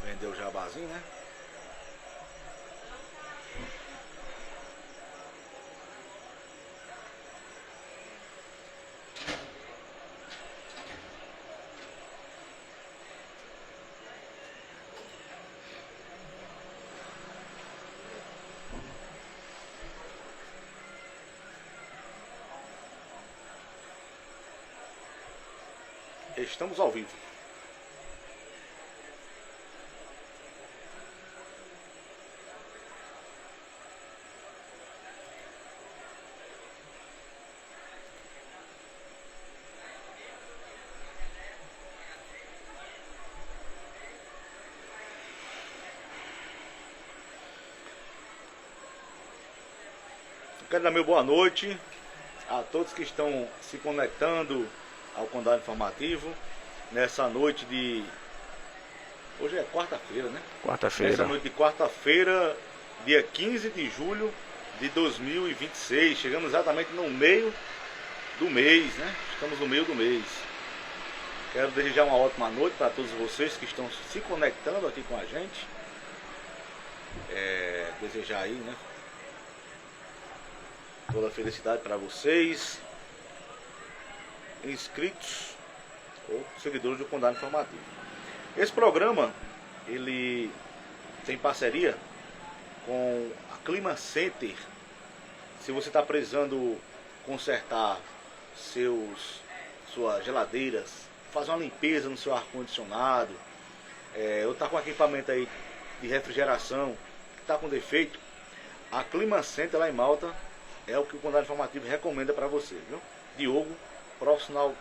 Vendeu o jabazinho, né? Estamos ao vivo. Quero dar meu boa noite a todos que estão se conectando ao Condado Informativo nessa noite de... Hoje é quarta-feira, né? Quarta-feira. Nessa noite de quarta-feira, dia 15 de julho de 2026. Chegamos exatamente no meio do mês, né? Estamos no meio do mês. Quero desejar uma ótima noite para todos vocês que estão se conectando aqui com a gente. Desejar aí, né? Toda a felicidade para vocês, inscritos ou seguidores do Condado Informativo. Esse programa, ele tem parceria com a Clima Center. Se você está precisando consertar suas geladeiras, fazer uma limpeza no seu ar-condicionado, ou está com equipamento aí de refrigeração que está com defeito, a Clima Center lá em Malta é o que o Condado Informativo recomenda para você, viu? Diogo, profissional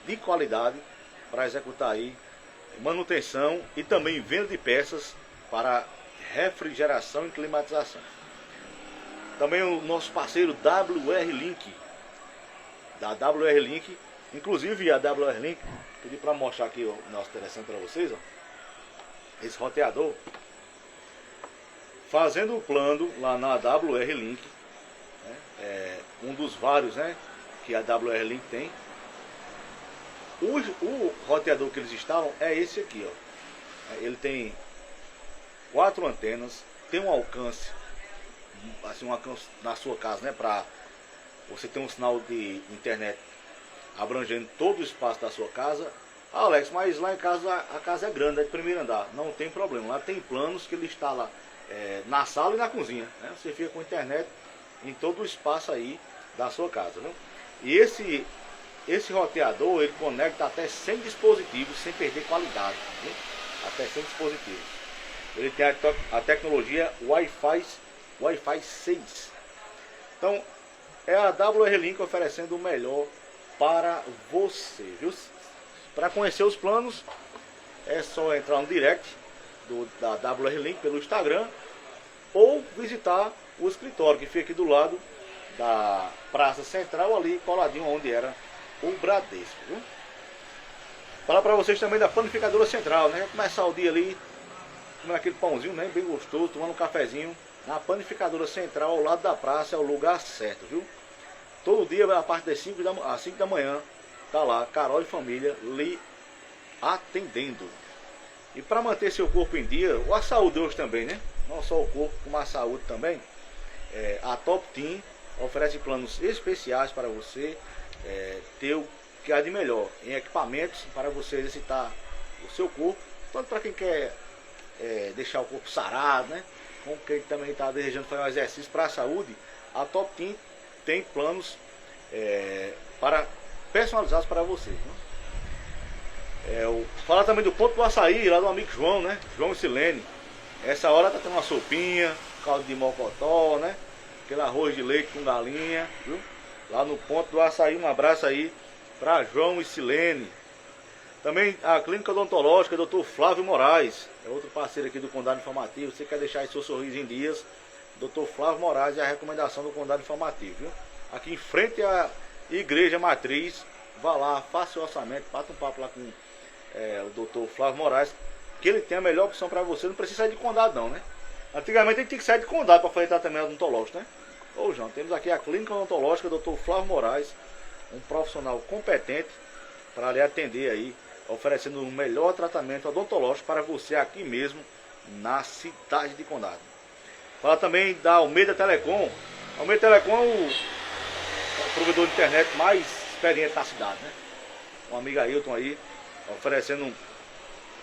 de qualidade para executar aí manutenção e também venda de peças para refrigeração e climatização. Também o nosso parceiro WR Link, da WR Link, inclusive a WR Link, pedi para mostrar aqui o nosso interessante para vocês, ó, esse roteador, fazendo o plano lá na WR Link, um dos vários, né, que a WR Link tem. O roteador que eles instalam é esse aqui, ó. Ele tem 4 antenas, tem um alcance, assim, um alcance na sua casa, né, para você ter um sinal de internet abrangendo todo o espaço da sua casa. Ah, Alex, mas lá em casa a casa é grande, é de primeiro andar. Não tem problema, lá tem planos que ele instala na sala e na cozinha, né? Você fica com internet em todo o espaço aí da sua casa, viu? E esse roteador, ele conecta até 100 dispositivos sem perder qualidade, viu? Até 100 dispositivos. Ele tem a tecnologia Wi-Fi 6. Então, é a WR Link oferecendo o melhor para você, viu? Para conhecer os planos, é só entrar no direct da WR Link pelo Instagram ou visitar o escritório que fica aqui do lado da Praça Central, ali coladinho onde era o Bradesco, viu? Falar para vocês também da Panificadora Central, né? Começar o dia ali comendo aquele pãozinho, né, bem gostoso, tomando um cafezinho na Panificadora Central, ao lado da praça, é o lugar certo, viu? Todo dia, a partir das 5 da manhã, tá lá Carol e família lhe atendendo. E para manter seu corpo em dia, ou a saúde hoje também, né? Não só o corpo, como a saúde também. A Top Team oferece planos especiais para você ter o que há de melhor em equipamentos para você exercitar o seu corpo, tanto para quem quer deixar o corpo sarado, né? Como quem também está desejando fazer um exercício para a saúde. A Top Team tem planos personalizados para você, né? Falar também do Ponto do Açaí, lá do amigo João, né? João e Silene. Essa hora tá tendo uma sopinha, caldo de mocotó, né? Aquele arroz de leite com galinha, viu? Lá no Ponto do Açaí, um abraço aí para João e Silene. Também a Clínica Odontológica, Dr. Flávio Moraes, é outro parceiro aqui do Condado Informativo. Você quer deixar seu sorriso em dias, Dr. Flávio Moraes é a recomendação do Condado Informativo, viu? Aqui em frente à Igreja Matriz, vá lá, faça o orçamento, bata um papo lá com o Dr. Flávio Moraes, que ele tem a melhor opção para você. Não precisa sair de Condado não, né? Antigamente a gente tinha que sair de Condado para fazer tratamento odontológico, né? Ô João, temos aqui a Clínica Odontológica Dr. Flávio Moraes, um profissional competente para lhe atender aí oferecendo o melhor tratamento odontológico para você aqui mesmo na cidade de Condado. Fala também da Almeida Telecom. A Almeida Telecom é o provedor de internet mais experiente da cidade, né? Um amigo Ailton aí oferecendo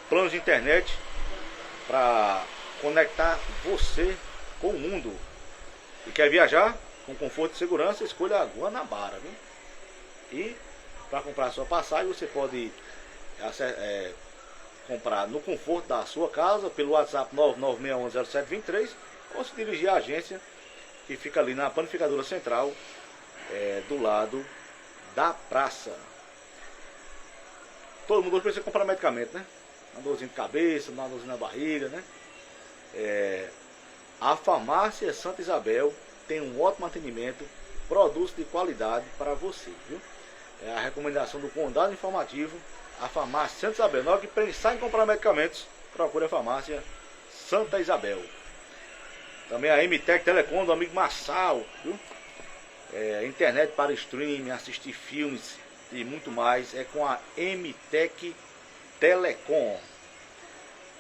planos de internet para conectar você com o mundo. E quer viajar com conforto e segurança, escolha a Guanabara, viu? E para comprar sua passagem você pode comprar no conforto da sua casa pelo WhatsApp 996110723 ou se dirigir à agência que fica ali na panificadora central, do lado da praça. Todo mundo hoje precisa comprar medicamento, né? Uma dorzinha de cabeça, uma dorzinha na barriga, né? A farmácia Santa Isabel tem um ótimo atendimento, produtos de qualidade para você, viu? É a recomendação do Condado Informativo, a farmácia Santa Isabel. Na hora que pensar em comprar medicamentos, procure a farmácia Santa Isabel. Também a MTech Telecom do amigo Massal, viu? Internet para streaming, assistir filmes e muito mais é com a MTech Telecom.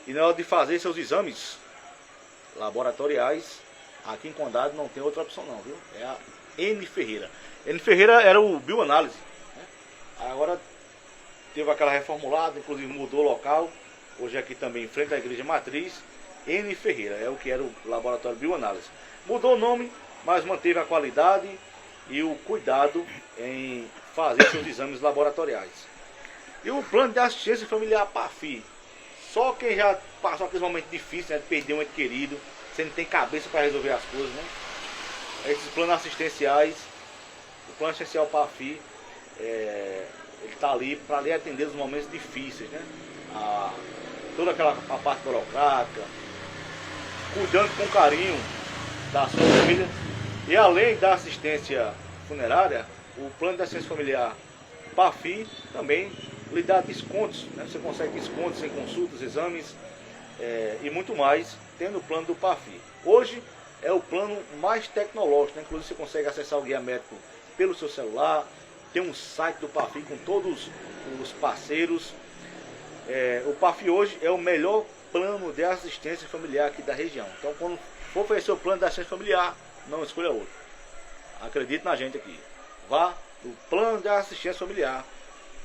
E na hora de fazer seus exames laboratoriais, aqui em Condado não tem outra opção não, viu? É a N Ferreira. N Ferreira era o bioanálise, né? Agora teve aquela reformulada, inclusive mudou o local. Hoje aqui também em frente à igreja matriz, N Ferreira, é o que era o laboratório bioanálise. Mudou o nome, mas manteve a qualidade e o cuidado em fazer seus exames laboratoriais. E o plano de assistência familiar PAFI. Só quem já passou aqueles momentos difíceis, né, de perder um ente querido, você não tem cabeça para resolver as coisas, né? Esses planos assistenciais, o plano assistencial PAFI, ele está ali para lhe atender nos momentos difíceis, né? Toda a parte burocrática, cuidando com carinho da sua família. E além da assistência funerária, o plano de assistência familiar PAFI também lhe dá descontos, né? Você consegue descontos em consultas, exames e muito mais, tendo o plano do PAFI. Hoje é o plano mais tecnológico, né? Inclusive você consegue acessar o guia médico pelo seu celular, tem um site do PAFI com todos os parceiros. O PAFI hoje é o melhor plano de assistência familiar aqui da região. Então quando for oferecer o plano de assistência familiar, não escolha outro. Acredite na gente aqui. Vá no plano de assistência familiar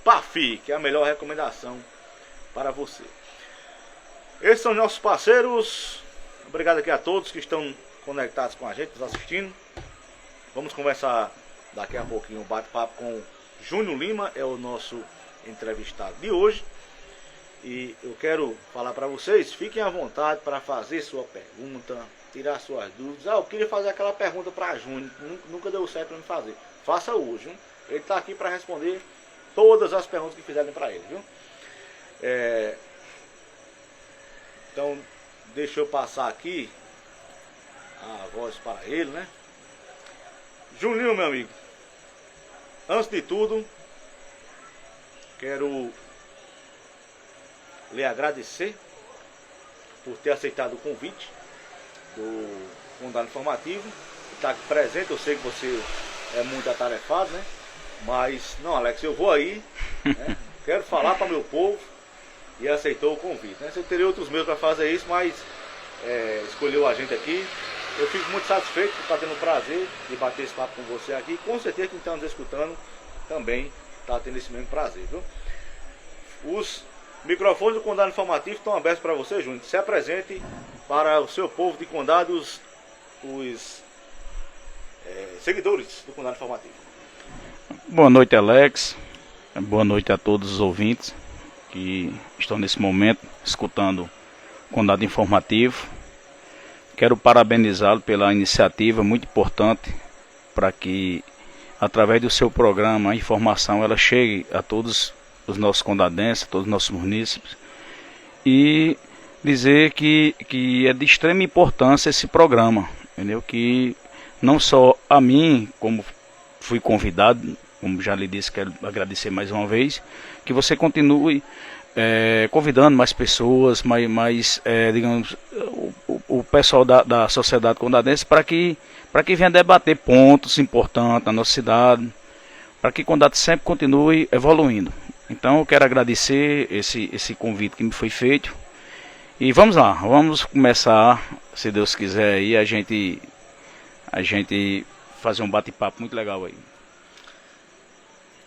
PAFI, que é a melhor recomendação para você. Esses são nossos parceiros. Obrigado aqui a todos que estão conectados com a gente, nos assistindo. Vamos conversar daqui a pouquinho, um bate-papo com Júnior Lima, é o nosso entrevistado de hoje. E eu quero falar para vocês, fiquem à vontade para fazer sua pergunta, tirar suas dúvidas. Eu queria fazer aquela pergunta para Júnior, nunca deu certo para me fazer. Faça hoje, viu? Ele está aqui para responder todas as perguntas que fizerem para ele, viu? Então, deixa eu passar aqui a voz para ele, né? Juninho, meu amigo, antes de tudo, quero lhe agradecer por ter aceitado o convite do Condado Informativo, estar aqui presente. Eu sei que você é muito atarefado, né? Mas, não, Alex, eu vou aí, né? Quero falar para meu povo, e aceitou o convite, né? Você teria outros meios para fazer isso, mas escolheu a gente aqui. Eu fico muito satisfeito por estar tendo o prazer de bater esse papo com você aqui. Com certeza quem está nos escutando também está tendo esse mesmo prazer, viu? Os microfones do Condado Informativo estão abertos para você, Júnior. Se apresente para o seu povo de Condado, os seguidores do Condado Informativo. Boa noite, Alex. Boa noite a todos os ouvintes que estão nesse momento escutando o Condado Informativo. Quero parabenizá-lo pela iniciativa muito importante para que, através do seu programa, a informação ela chegue a todos os nossos condadenses, a todos os nossos munícipes, e dizer que é de extrema importância esse programa, entendeu? Que não só a mim, como fui convidado, como já lhe disse, quero agradecer mais uma vez, que você continue convidando mais pessoas, digamos, o pessoal da sociedade condadense para que venha debater pontos importantes na nossa cidade, para que Condado sempre continue evoluindo. Então eu quero agradecer esse convite que me foi feito. E vamos lá, vamos começar, se Deus quiser, aí a gente fazer um bate-papo muito legal aí.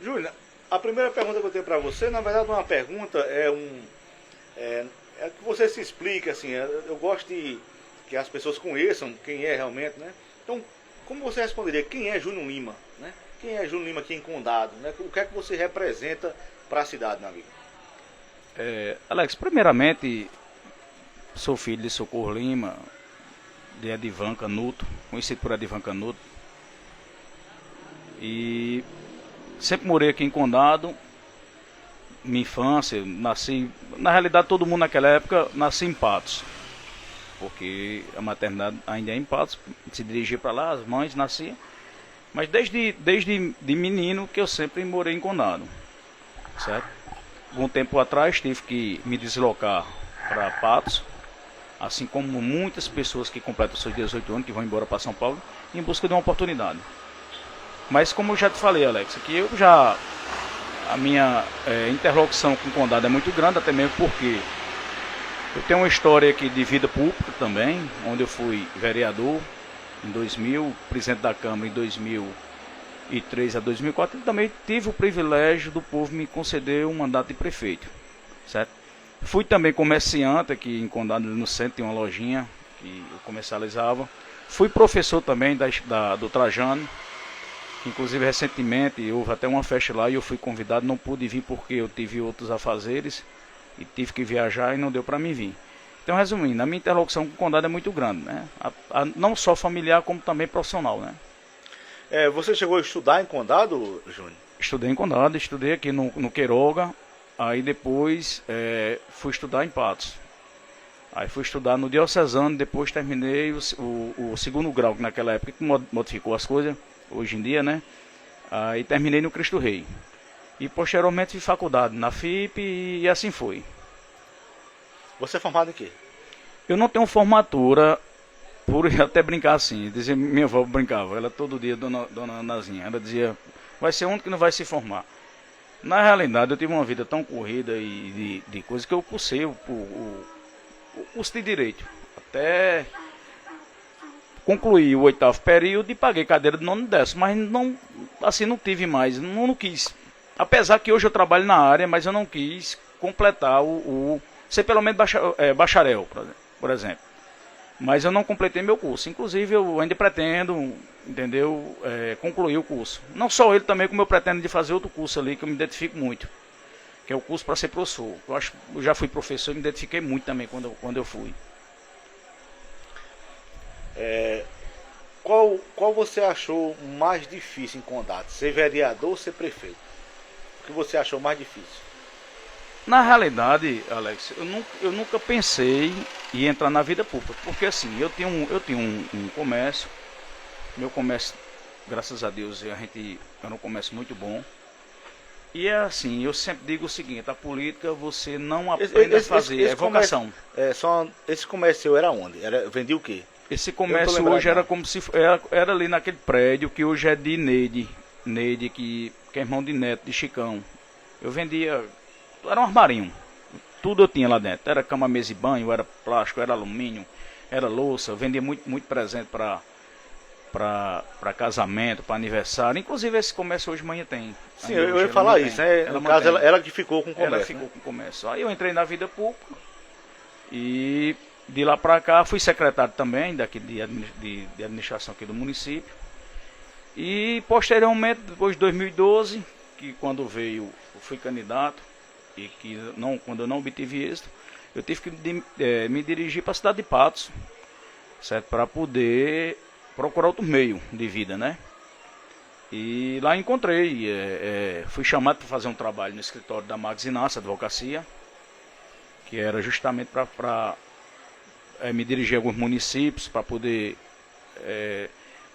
Júlia, a primeira pergunta que eu tenho para você, na verdade, uma pergunta é que você se explique, assim, eu gosto de que as pessoas conheçam quem é realmente, né? Então, como você responderia, quem é Júnior Lima, né? Quem é Júnior Lima aqui em Condado, né? O que é que você representa para a cidade, meu amigo? Alex, primeiramente, sou filho de Socorro Lima, de Edivan Canuto, conhecido por Edivan Canuto. E sempre morei aqui em Condado. Minha infância, nasci... Na realidade, todo mundo naquela época nascia em Patos. Porque a maternidade ainda é em Patos. Se dirigia para lá, as mães nasciam. Mas desde de menino que eu sempre morei em Condado. Certo? Um tempo atrás tive que me deslocar para Patos. Assim como muitas pessoas que completam seus 18 anos, que vão embora para São Paulo, em busca de uma oportunidade. Mas como eu já te falei, Alex, que a minha interlocução com o Condado é muito grande, até mesmo porque eu tenho uma história aqui de vida pública também, onde eu fui vereador em 2000, presidente da Câmara em 2003 a 2004, e também tive o privilégio do povo me conceder um mandato de prefeito, certo? Fui também comerciante aqui em Condado, no centro, tem uma lojinha que eu comercializava. Fui professor também do Trajano. Inclusive, recentemente, houve até uma festa lá e eu fui convidado. Não pude vir porque eu tive outros afazeres e tive que viajar e não deu para mim vir. Então, resumindo, a minha interlocução com o Condado é muito grande, né? Não só familiar, como também profissional, né? Você chegou a estudar em Condado, Júnior? Estudei em Condado, estudei aqui no Queiroga. Aí depois fui estudar em Patos. Aí fui estudar no Diocesano, depois terminei o segundo grau, que naquela época modificou as coisas, hoje em dia, né? Aí terminei no Cristo Rei. E posteriormente fiz faculdade na FIP e assim foi. Você é formado em quê? Eu não tenho formatura, por até brincar assim. Dizia, minha avó brincava, ela todo dia, dona Anazinha, ela dizia, vai ser o único que não vai se formar. Na realidade, eu tive uma vida tão corrida e de coisas que eu cursei o curso de Direito. Até concluí o 8º período e paguei cadeira de 9º e 10º. Mas não, assim, não tive mais, não quis. Apesar que hoje eu trabalho na área, mas eu não quis completar ser pelo menos bacharel, por exemplo. Mas eu não completei meu curso. Inclusive, eu ainda pretendo, entendeu, concluir o curso. Não só ele também, como eu pretendo de fazer outro curso ali, que eu me identifico muito. Que é o curso para ser professor. Eu já fui professor e me identifiquei muito também quando eu fui. Qual você achou mais difícil em Condado? Ser vereador ou ser prefeito? O que você achou mais difícil? Na realidade, Alex, eu nunca pensei em entrar na vida pública, porque assim, eu tenho um comércio, meu comércio, graças a Deus, era um comércio muito bom. E é assim, eu sempre digo o seguinte, a política você não aprende a fazer, é vocação. Esse comércio seu era onde? Vendia o quê? Esse comércio hoje era como se era ali naquele prédio que hoje é de Neide, que é irmão de Neto, de Chicão. Eu vendia... Era um armarinho, tudo eu tinha lá dentro, era cama, mesa e banho, era plástico, era alumínio, era louça, eu vendia muito presente para casamento, para aniversário, inclusive esse comércio hoje manhã tem. Sim, eu ia falar isso, né? No caso ela que ficou com o comércio. Ela ficou com o comércio. Aí eu entrei na vida pública e de lá para cá fui secretário também daqui de administração aqui do município. E posteriormente, depois de 2012, que quando veio, eu fui candidato, e que quando eu não obtive êxito, eu tive que me dirigir para a cidade de Patos, certo? Para poder procurar outro meio de vida, né? E lá encontrei, fui chamado para fazer um trabalho no escritório da Max Inácio Advocacia, que era justamente para me dirigir a alguns municípios, para poder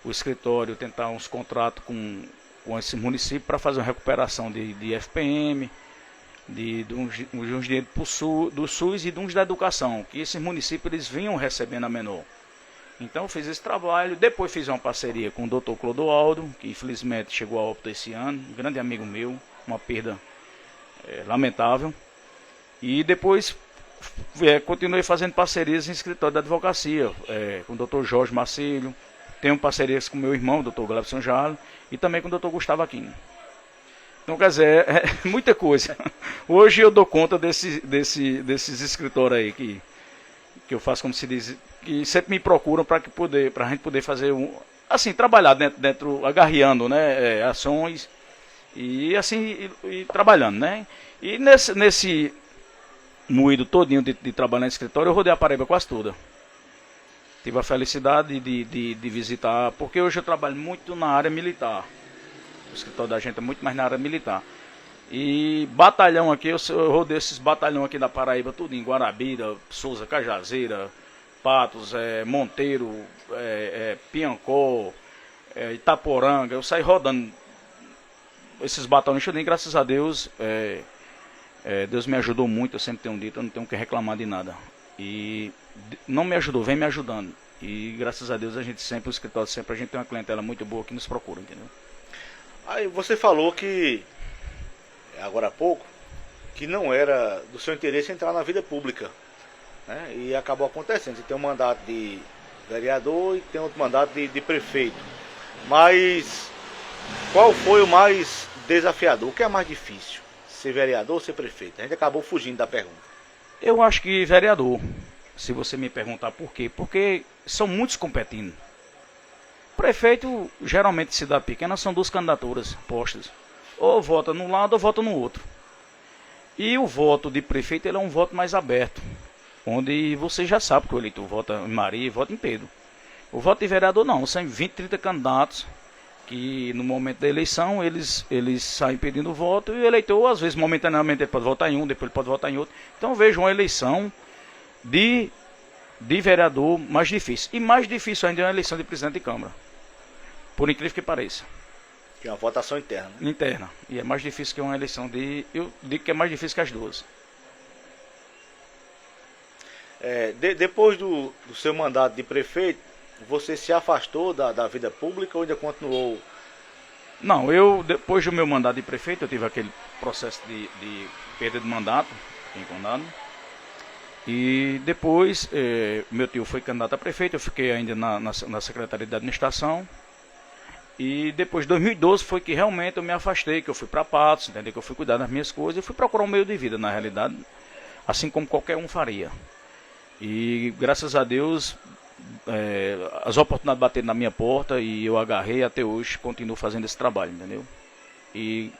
o escritório tentar uns contratos com esse município para fazer uma recuperação de FPM, de uns direitos do SUS e de uns da educação, que esses municípios eles vinham recebendo a menor. Então eu fiz esse trabalho, depois fiz uma parceria com o Dr. Clodoaldo, que infelizmente chegou a óbito esse ano, um grande amigo meu, uma perda lamentável. E depois continuei fazendo parcerias em escritório da advocacia, com o doutor Jorge Marcílio, tenho parcerias com meu irmão, o doutor Glebson Jalo, e também com o doutor Gustavo Aquino. Então, quer dizer, é muita coisa. Hoje eu dou conta desses escritórios aí que eu faço, como se diz, que sempre me procuram para a gente poder fazer assim, trabalhar dentro agarreando, né, ações e assim, e trabalhando, né. E nesse moído todinho de trabalhar no escritório, eu rodei a Paraíba quase toda. Tive a felicidade de visitar, porque hoje eu trabalho muito na área militar. O escritório da gente é muito mais na área militar. E batalhão aqui, eu rodei esses batalhões aqui da Paraíba, tudo em Guarabira, Souza, Cajazeira, Patos, Monteiro, Piancó, Itaporanga. Eu saí rodando esses batalhões, graças a Deus. Deus me ajudou muito, eu sempre tenho dito, eu não tenho que reclamar de nada. E não me ajudou, vem me ajudando. E graças a Deus a gente sempre, o escritório sempre, a gente tem uma clientela muito boa que nos procura, entendeu? Aí você falou que, agora há pouco, que não era do seu interesse entrar na vida pública, né? E acabou acontecendo. Você tem um mandato de vereador e tem outro mandato de prefeito. Mas qual foi o mais desafiador? O que é mais difícil? Ser vereador ou ser prefeito? A gente acabou fugindo da pergunta. Eu acho que vereador, se você me perguntar por quê. Porque são muitos competindo. Prefeito, geralmente, cidade pequena, são duas candidaturas postas. Ou vota num lado ou vota no outro. E o voto de prefeito, ele é um voto mais aberto. Onde você já sabe que o eleitor vota em Maria e vota em Pedro. O voto de vereador não, são 20, 30 candidatos que no momento da eleição eles saem pedindo voto e o eleitor, às vezes, momentaneamente, ele pode votar em um, depois ele pode votar em outro. Então eu vejo uma eleição de vereador mais difícil. E mais difícil ainda é uma eleição de presidente de Câmara. Por incrível que pareça. Que é uma votação interna. Né? Interna. E é mais difícil que uma eleição eu digo que é mais difícil que as duas. Depois do seu mandato de prefeito, você se afastou da vida pública ou ainda continuou? Não, depois do meu mandato de prefeito, eu tive aquele processo de perda de mandato em condado. E depois, meu tio foi candidato a prefeito, eu fiquei ainda na Secretaria de Administração. E depois de 2012 foi que realmente eu me afastei, que eu fui para Patos, entendeu? Que eu fui cuidar das minhas coisas e fui procurar um meio de vida, na realidade, assim como qualquer um faria. E graças a Deus, as oportunidades bateram na minha porta e eu agarrei, até hoje continuo fazendo esse trabalho, entendeu? E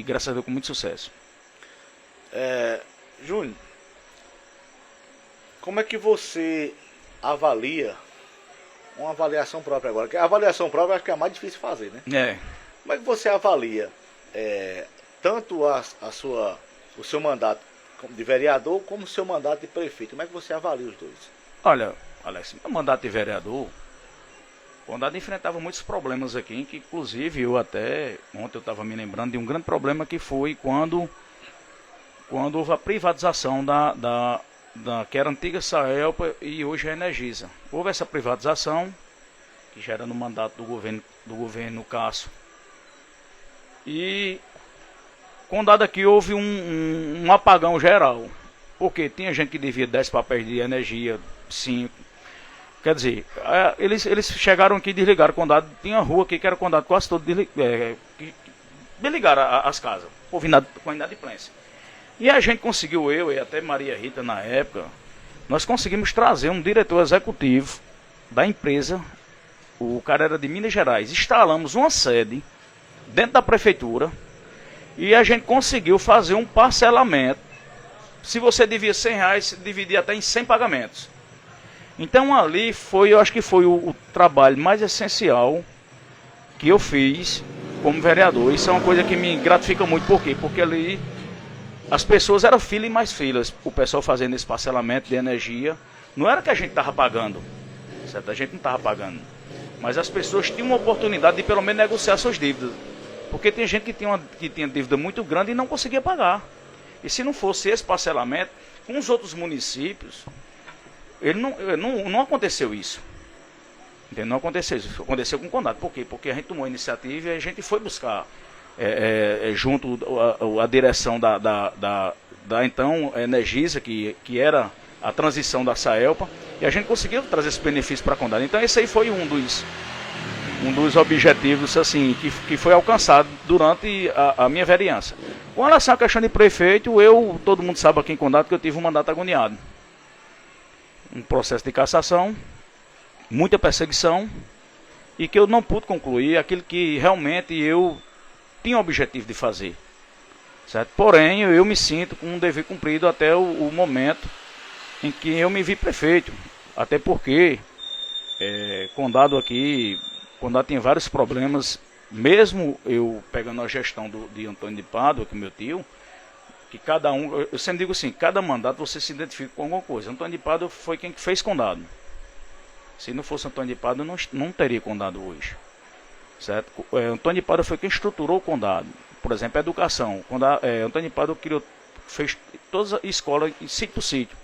graças a Deus com muito sucesso. Júnior, como é que você avalia, uma avaliação própria agora, que a avaliação própria acho que é a mais difícil de fazer, né? Como é que você avalia tanto o seu mandato de vereador como o seu mandato de prefeito? Como é que você avalia os dois? Olha, Alex, meu mandato de vereador, o mandato enfrentava muitos problemas aqui, que inclusive ontem eu estava me lembrando de um grande problema que foi quando houve a privatização que era a antiga Saelpa e hoje é a Energisa. Houve essa privatização, que já era no mandato do governo Cássio. E condado aqui houve um apagão geral. Porque tinha gente que devia 10 papéis de energia, 5. Quer dizer, eles chegaram aqui e desligaram o condado. Tinha rua aqui que era o condado quase todo desligaram as casas. Houve com inadimplência. E a gente conseguiu, eu e até Maria Rita na época, nós conseguimos trazer um diretor executivo da empresa, o cara era de Minas Gerais, instalamos uma sede dentro da prefeitura e a gente conseguiu fazer um parcelamento. Se você devia R$100, dividia até em 100 pagamentos. Então ali eu acho que foi o trabalho mais essencial que eu fiz como vereador. Isso é uma coisa que me gratifica muito. Por quê? Porque ali as pessoas eram filas e mais filas. O pessoal fazendo esse parcelamento de energia. Não era que a gente estava pagando. Certo? A gente não estava pagando. Mas as pessoas tinham uma oportunidade de pelo menos negociar suas dívidas. Porque tem gente que tinha dívida muito grande e não conseguia pagar. E se não fosse esse parcelamento, com os outros municípios, não aconteceu isso. Entendeu? Não aconteceu isso. Aconteceu com o condado. Por quê? Porque a gente tomou a iniciativa e a gente foi buscar junto à direção da então Energisa, que era a transição da Saelpa, e a gente conseguiu trazer esse benefício para a Condado. Então esse aí foi um dos objetivos assim, que foi alcançado durante a minha vereança. Com relação à questão de prefeito, todo mundo sabe aqui em Condado que eu tive um mandato agoniado. Um processo de cassação, muita perseguição, e que eu não pude concluir aquilo que realmente eu tinha o objetivo de fazer. Certo? Porém, eu me sinto com um dever cumprido até o momento em que eu me vi prefeito. Até porque Condado tem vários problemas, mesmo eu pegando a gestão de Antônio de Pádua, que é meu tio, que cada um, eu sempre digo assim, cada mandato você se identifica com alguma coisa. Antônio de Pádua foi quem fez Condado. Se não fosse Antônio de Pádua, não teria Condado hoje. Certo? Antônio de Pádua foi quem estruturou o Condado. Por exemplo, a educação. Antônio de Pádua fez todas as escolas de sítio por sítio.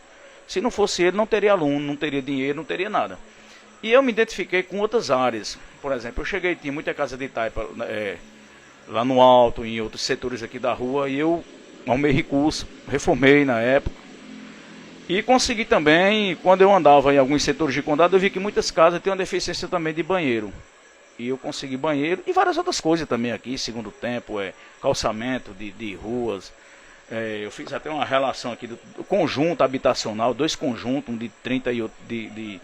Se não fosse ele, não teria aluno, não teria dinheiro, não teria nada. E eu me identifiquei com outras áreas. Por exemplo, eu cheguei, tinha muita casa de taipa lá no alto, em outros setores aqui da rua, e eu arrumei recurso, reformei na época. E consegui também, quando eu andava em alguns setores de Condado, eu vi que muitas casas têm uma deficiência também de banheiro. E eu consegui banheiro e várias outras coisas também aqui, segundo tempo, calçamento de ruas. Eu fiz até uma relação aqui do conjunto habitacional, 2 conjuntos, um de 30 e outro de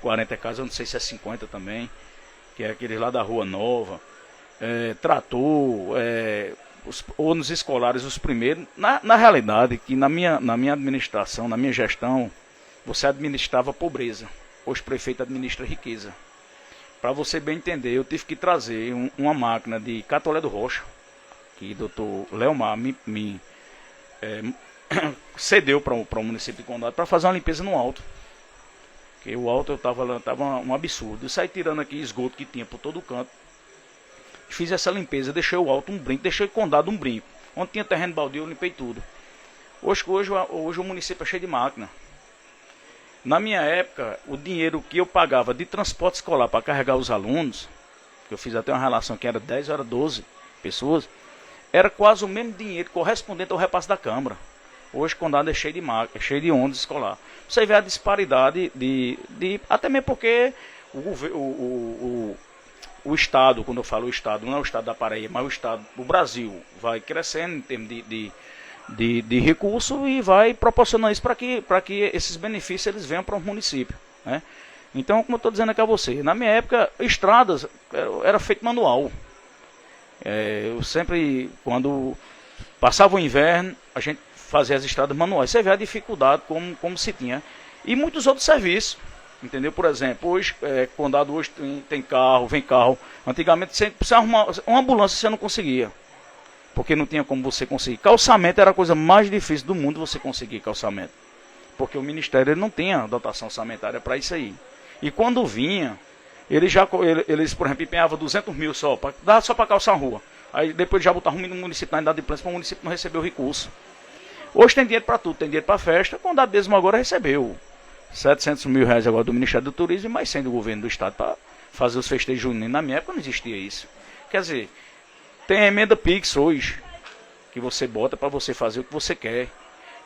40 casas, eu não sei se é 50 também, que é aquele lá da Rua Nova. Trator, os ônibus escolares, os primeiros. Na realidade, que na minha administração, na minha gestão, você administrava pobreza. Hoje o prefeito administra riqueza. Para você bem entender, eu tive que trazer uma máquina de Catolé do Rocha, que o doutor Leomar me cedeu para o município de Condado para fazer uma limpeza no alto. Porque o alto tava um absurdo. Eu saí tirando aqui esgoto que tinha por todo o canto. Fiz essa limpeza, deixei o alto um brinco, deixei Condado um brinco. Onde tinha terreno baldio, eu limpei tudo. Hoje o município é cheio de máquina. Na minha época, o dinheiro que eu pagava de transporte escolar para carregar os alunos, que eu fiz até uma relação que era 10 ou era 12 pessoas, era quase o mesmo dinheiro correspondente ao repasse da Câmara. Hoje Condado é cheio de máquina, é cheio de ônibus escolar. Você vê a disparidade até mesmo porque o Estado, quando eu falo o Estado, não é o Estado da Paraíba, mas o Estado, o Brasil, vai crescendo em termos de recurso e vai proporcionar isso para que esses benefícios eles venham para o município, né? Então, como eu estou dizendo aqui a você, na minha época, estradas era feito manual. Eu sempre, quando passava o inverno, a gente fazia as estradas manuais. Você vê a dificuldade como se tinha. E muitos outros serviços. Entendeu? Por exemplo, hoje, Condado hoje tem carro, vem carro. Antigamente, você precisava arrumar uma ambulância, você não conseguia. Porque não tinha como você conseguir. Calçamento era a coisa mais difícil do mundo, você conseguir calçamento. Porque o Ministério ele não tinha dotação orçamentária para isso aí. E quando vinha, eles, por exemplo, empenhavam 200 mil só para calçar a rua. Aí depois já botavam no município na unidade de plano para o município não receber o recurso. Hoje tem dinheiro para tudo, tem dinheiro para festa. Condado mesmo agora recebeu 700 mil reais agora do Ministério do Turismo e mais 100 do governo do Estado para fazer os festejos juninos. Na minha época não existia isso. Quer dizer, tem emenda Pix hoje, que você bota para você fazer o que você quer.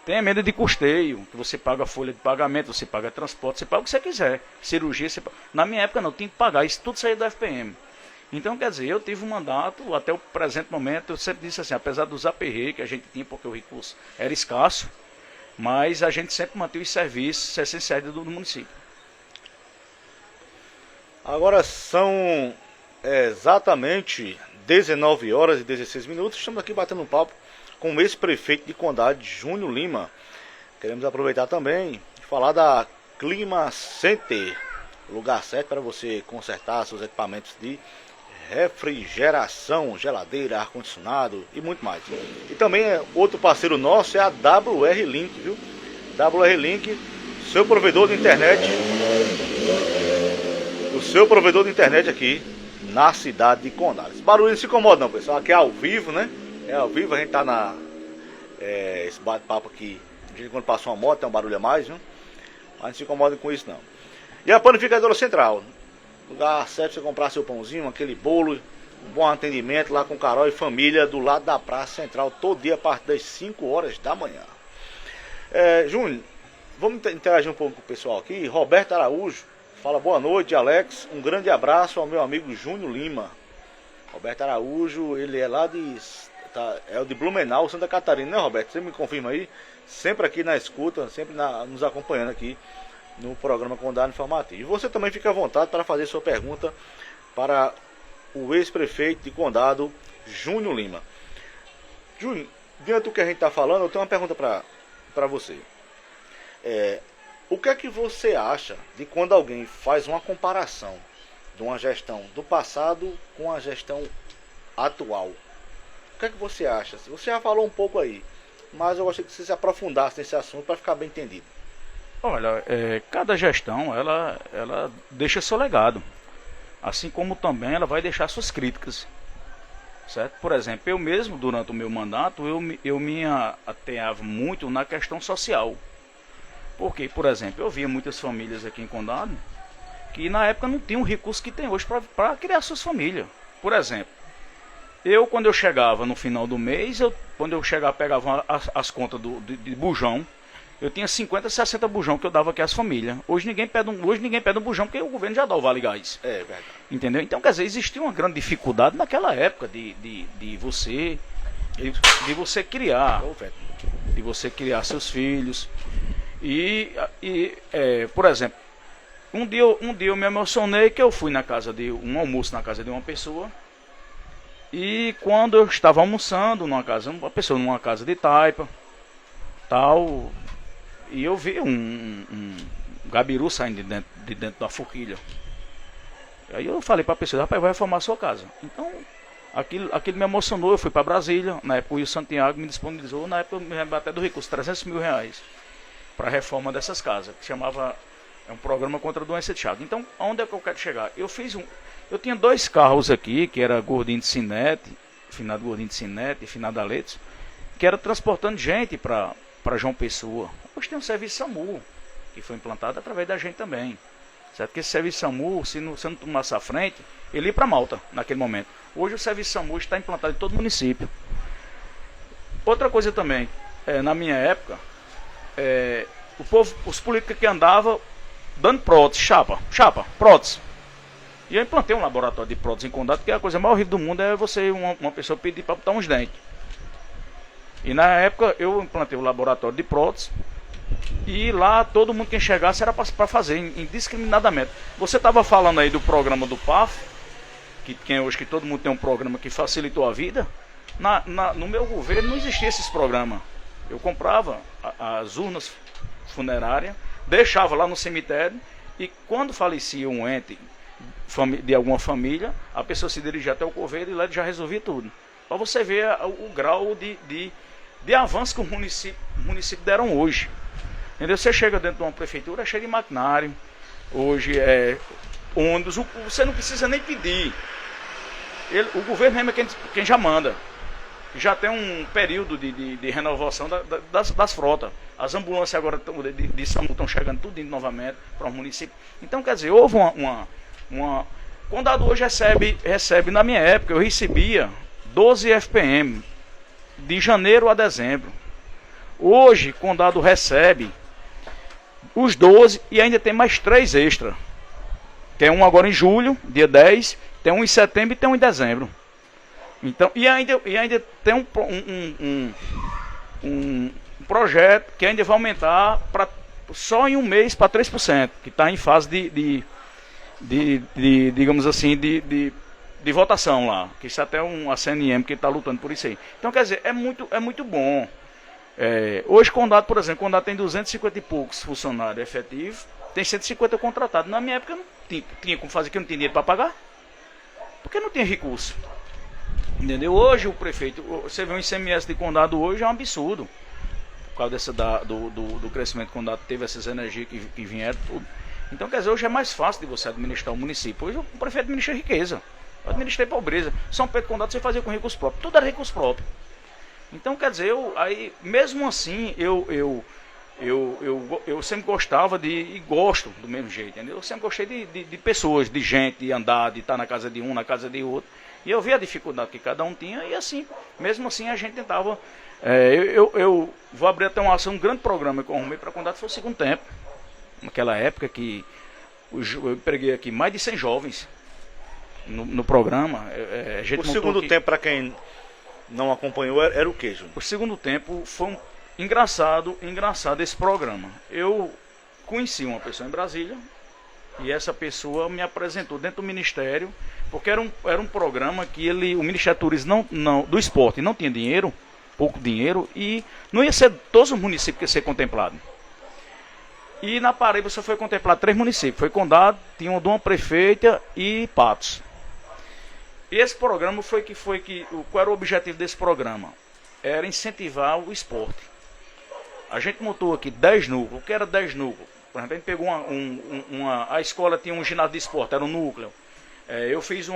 Tem emenda de custeio, que você paga a folha de pagamento, você paga transporte, você paga o que você quiser. Cirurgia, você paga. Na minha época não, tinha que pagar, isso tudo saía do FPM. Então, quer dizer, eu tive um mandato, até o presente momento, eu sempre disse assim, apesar dos aperreios que a gente tinha, porque o recurso era escasso, mas a gente sempre manteve os serviços essenciais do município. Agora são exatamente 19 horas e 16 minutos, estamos aqui batendo um papo com o ex-prefeito de Condado, Júnior Lima. Queremos aproveitar também e falar da Clima Center, lugar certo para você consertar seus equipamentos de refrigeração, geladeira, ar-condicionado e muito mais. E também outro parceiro nosso é a WR Link, viu? WR Link, seu provedor de internet, o seu provedor de internet aqui na cidade de Condado. Esse barulho não se incomoda não, pessoal, aqui é ao vivo, né? É ao vivo, a gente tá esse bate-papo aqui, de quando passa uma moto tem um barulho a mais, viu? Mas não se incomoda com isso não. E a Panificadora Central, lugar certo pra você comprar seu pãozinho, aquele bolo bom atendimento lá com Carol e família do lado da Praça Central, todo dia a partir das 5 horas da manhã. Júnior, vamos interagir um pouco com o pessoal aqui. Roberto Araújo fala boa noite, Alex. Um grande abraço ao meu amigo Júnior Lima. Roberto Araújo, ele é lá é o de Blumenau, Santa Catarina, né, Roberto? Você me confirma aí? Sempre aqui na escuta, sempre nos acompanhando aqui no programa Condado Informativo. E você também fica à vontade para fazer sua pergunta para o ex-prefeito de Condado, Júnior Lima. Júnior, diante do que a gente está falando, eu tenho uma pergunta para você. O que é que você acha de quando alguém faz uma comparação de uma gestão do passado com a gestão atual? O que é que você acha? Você já falou um pouco aí, mas eu gostaria que você se aprofundasse nesse assunto para ficar bem entendido. Olha, cada gestão ela deixa seu legado, assim como também ela vai deixar suas críticas, certo? Por exemplo, eu mesmo durante o meu mandato eu me atenhava muito na questão social, porque, por exemplo, eu via muitas famílias aqui em Condado que na época não tinham o recurso que tem hoje para criar suas famílias. Por exemplo, quando eu chegava no final do mês, quando eu chegava pegava as contas de bujão. Eu tinha 50, 60 bujão que eu dava aqui às famílias. Hoje ninguém pede um bujão porque o governo já dá o Vale Gás. É verdade. Entendeu? Então, quer dizer, existia uma grande dificuldade naquela época de você criar. De você criar seus filhos. Por exemplo, um dia eu me emocionei que eu fui na casa de um almoço na casa de uma pessoa. E quando eu estava almoçando numa casa de taipa, tal, e eu vi um gabiru saindo de dentro da forquilha. Aí eu falei para a pessoa, rapaz, vai reformar a sua casa. Então, aquilo me emocionou, eu fui para Brasília, na época o Rio Santiago me disponibilizou, na época eu me lembro até do recurso, R$300 mil para a reforma dessas casas, que chamava, um programa contra a doença de Chagas. Então, aonde é que eu quero chegar? Eu tinha 2 carros aqui, que era Gordinho de Sinete, finado Gordinho de Sinete e finado Aletos, que era transportando gente para João Pessoa. Hoje tem um serviço SAMU, que foi implantado através da gente também. Certo? Que esse serviço SAMU, se não tomasse à frente, ele ia para Malta naquele momento. Hoje o serviço SAMU está implantado em todo o município. Outra coisa também, na minha época, os políticos que andavam dando prótese, prótese. E eu implantei um laboratório de prótese em Condado, que a coisa mais horrível do mundo é você, uma pessoa pedir para botar uns dentes. E na época eu implantei o laboratório de prótese, e lá todo mundo que chegasse era para fazer indiscriminadamente. Você estava falando aí do programa do PAF, hoje que todo mundo tem um programa que facilitou a vida. No meu governo não existia esses programas. Eu comprava as urnas funerárias, deixava lá no cemitério, e quando falecia um ente de alguma família, a pessoa se dirigia até o coveiro e lá ele já resolvia tudo. Para você ver o grau de avanço que o município deram hoje. Entendeu? Você chega dentro de uma prefeitura, é cheio de maquinário. Hoje ônibus, você não precisa nem pedir. O governo mesmo é quem já manda. Já tem um período de renovação das frotas. As ambulâncias agora de SAMU estão chegando tudo novamente para o município. Então, quer dizer, houve Condado hoje recebe, na minha época, eu recebia 12 FPM, de janeiro a dezembro. Hoje, Condado recebe os 12 e ainda tem mais 3 extra. Tem um agora em julho, dia 10, tem um em setembro e tem um em dezembro. Então, e ainda tem um projeto que ainda vai aumentar só em um mês para 3%, que está em fase digamos assim, de votação lá, que isso até a CNM que está lutando por isso aí. Então, quer dizer, é muito bom. Hoje, Condado, por exemplo, Condado tem 250 e poucos funcionários efetivos, tem 150 contratados. Na minha época, não tinha como fazer, que eu não tinha dinheiro para pagar, porque não tinha recurso. Entendeu? Hoje, o prefeito, você vê o ICMS de Condado hoje, é um absurdo. Por causa do crescimento que Condado teve, essas energias que vieram, tudo. Então, quer dizer, hoje é mais fácil de você administrar o município. Hoje o prefeito administra riqueza, eu administrei pobreza. São Pedro Condado você fazia com recurso próprio, tudo era recurso próprio. Então, quer dizer, mesmo assim, eu eu sempre gostava e gosto do mesmo jeito, entendeu? Eu sempre gostei de pessoas, de gente, de andar, de estar na casa de um, na casa de outro. E eu via a dificuldade que cada um tinha e assim, mesmo assim a gente tentava. Eu vou abrir até um grande programa que eu arrumei para Condado, foi o segundo tempo. Naquela época que eu empreguei aqui mais de 100 jovens no programa. O segundo tempo, para quem não acompanhou, era o que, Júnior? O segundo tempo foi engraçado esse programa. Eu conheci uma pessoa em Brasília e essa pessoa me apresentou dentro do Ministério, porque era um programa que o Ministério do Turismo do Esporte não tinha dinheiro, pouco dinheiro, e não ia ser todos os municípios que ia ser contemplado. E na Paraíba só foi contemplado 3 municípios. Foi Condado, tinha uma prefeita e Patos. E esse programa qual era o objetivo desse programa? Era incentivar o esporte. A gente montou aqui 10 núcleos. O que era 10 núcleos? Por exemplo, a gente pegou a escola tinha um ginásio de esporte, era um núcleo. Eu fiz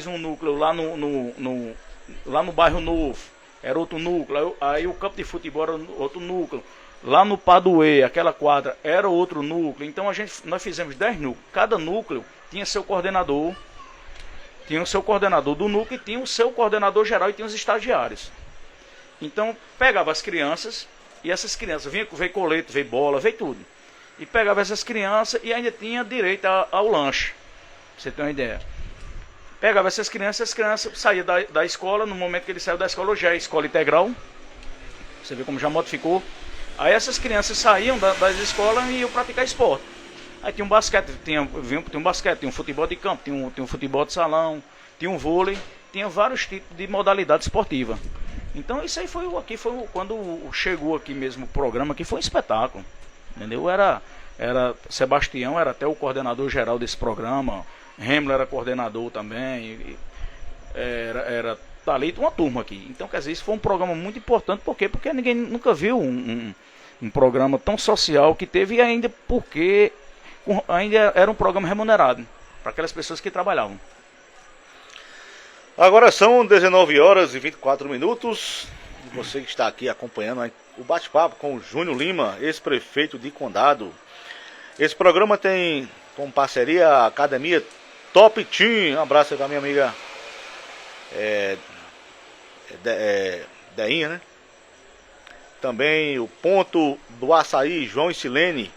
um núcleo lá no bairro Novo, era outro núcleo. Aí o campo de futebol era outro núcleo. Lá no Paduê, aquela quadra, era outro núcleo. Então nós fizemos 10 núcleos. Cada núcleo tinha seu coordenador. Tinha o seu coordenador do núcleo e tinha o seu coordenador geral e tinha os estagiários. Então pegava as crianças e essas crianças, veio colete, veio bola, veio tudo. E pegava essas crianças e ainda tinha direito ao lanche. Pra você ter uma ideia. Pegava essas crianças saíam da escola, no momento que ele saiu da escola, hoje é escola integral. Você vê como já modificou. Aí essas crianças saíam das escolas e iam praticar esporte. Aí tinha um basquete, tinha um basquete, tinha um futebol de campo, tinha um futebol de salão, tinha um vôlei, tinha vários tipos de modalidade esportiva. Então isso aí foi quando chegou aqui mesmo o programa, que foi um espetáculo. Entendeu? Era Sebastião, era até o coordenador geral desse programa, Remler era coordenador também, era Thalita, uma turma aqui. Então, quer dizer, isso foi um programa muito importante, por quê? Porque ninguém nunca viu um programa tão social que teve, e ainda porque ainda era um programa remunerado para aquelas pessoas que trabalhavam. Agora são 19 horas e 24 minutos. Você que está aqui acompanhando o bate-papo com o Júnior Lima, ex-prefeito de Condado. Esse programa tem como parceria a Academia Top Team. Um abraço aí da minha amiga Deinha, né? Também o Ponto do Açaí, João e Silene.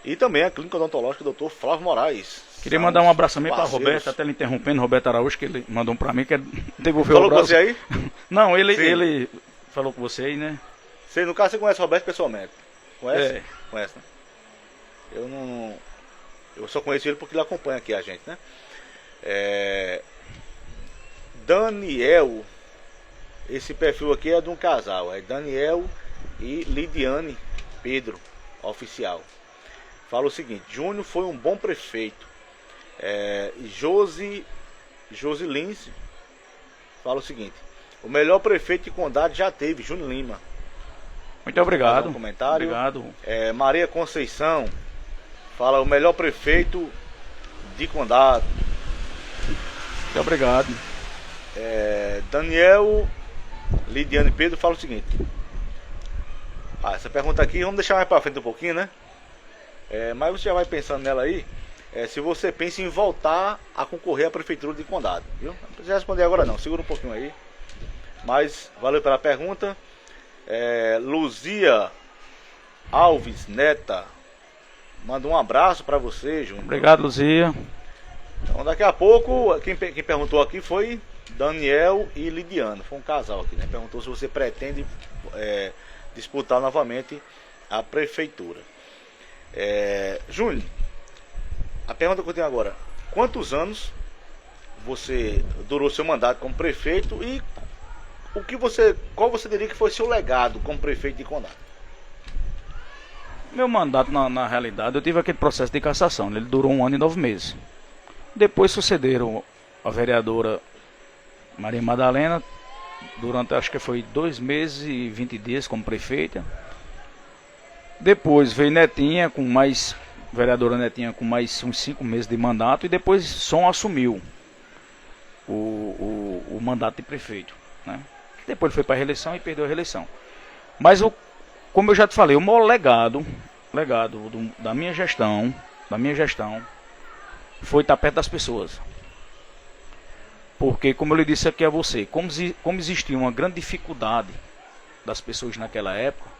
E também a Clínica Odontológica do Dr. Flávio Moraes. Queria mandar um abraço também para a Roberta, até ele interrompendo, Roberto Araújo, que ele mandou para mim, que devolveu o abraço. Falou com você aí? Não, ele falou com você aí, né? No caso, você conhece o Roberto pessoalmente? Conhece? É. Conhece, né? Eu só conheço ele porque ele acompanha aqui a gente, né? Daniel, esse perfil aqui é de um casal, é Daniel e Lidiane Pedro, oficial. Fala o seguinte: Júnior foi um bom prefeito. Josi Lins fala o seguinte: o melhor prefeito de Condado já teve, Júnior Lima. Muito obrigado. Um comentário. Obrigado. Maria Conceição fala: o melhor prefeito de Condado. Muito obrigado. Daniel Lidiane Pedro fala o seguinte: essa pergunta aqui vamos deixar mais pra frente um pouquinho, né? Mas você já vai pensando nela aí. Se você pensa em voltar a concorrer à prefeitura de Condado, viu? Não precisa responder agora não, segura um pouquinho aí. Mas valeu pela pergunta. Luzia Alves Neta manda um abraço para você, Júnior. Obrigado, Luzia. Então daqui a pouco quem perguntou aqui foi Daniel e Lidiano, foi um casal aqui, né? Perguntou se você pretende disputar novamente a prefeitura. Júnior, a pergunta que eu tenho agora: quantos anos você durou seu mandato como prefeito e qual você diria que foi seu legado como prefeito de Condado? Meu mandato, na realidade, eu tive aquele processo de cassação, ele durou 1 ano e 9 meses. Depois sucederam a vereadora Maria Madalena, durante acho que foi 2 meses e 20 dias como prefeita. Depois veio vereadora Netinha com mais uns 5 meses de mandato, e depois Som assumiu o mandato de prefeito, né? Depois ele foi para a reeleição e perdeu a reeleição. Mas como eu já te falei, o maior legado da minha gestão, foi estar perto das pessoas. Porque, como eu lhe disse aqui a você, como existia uma grande dificuldade das pessoas naquela época,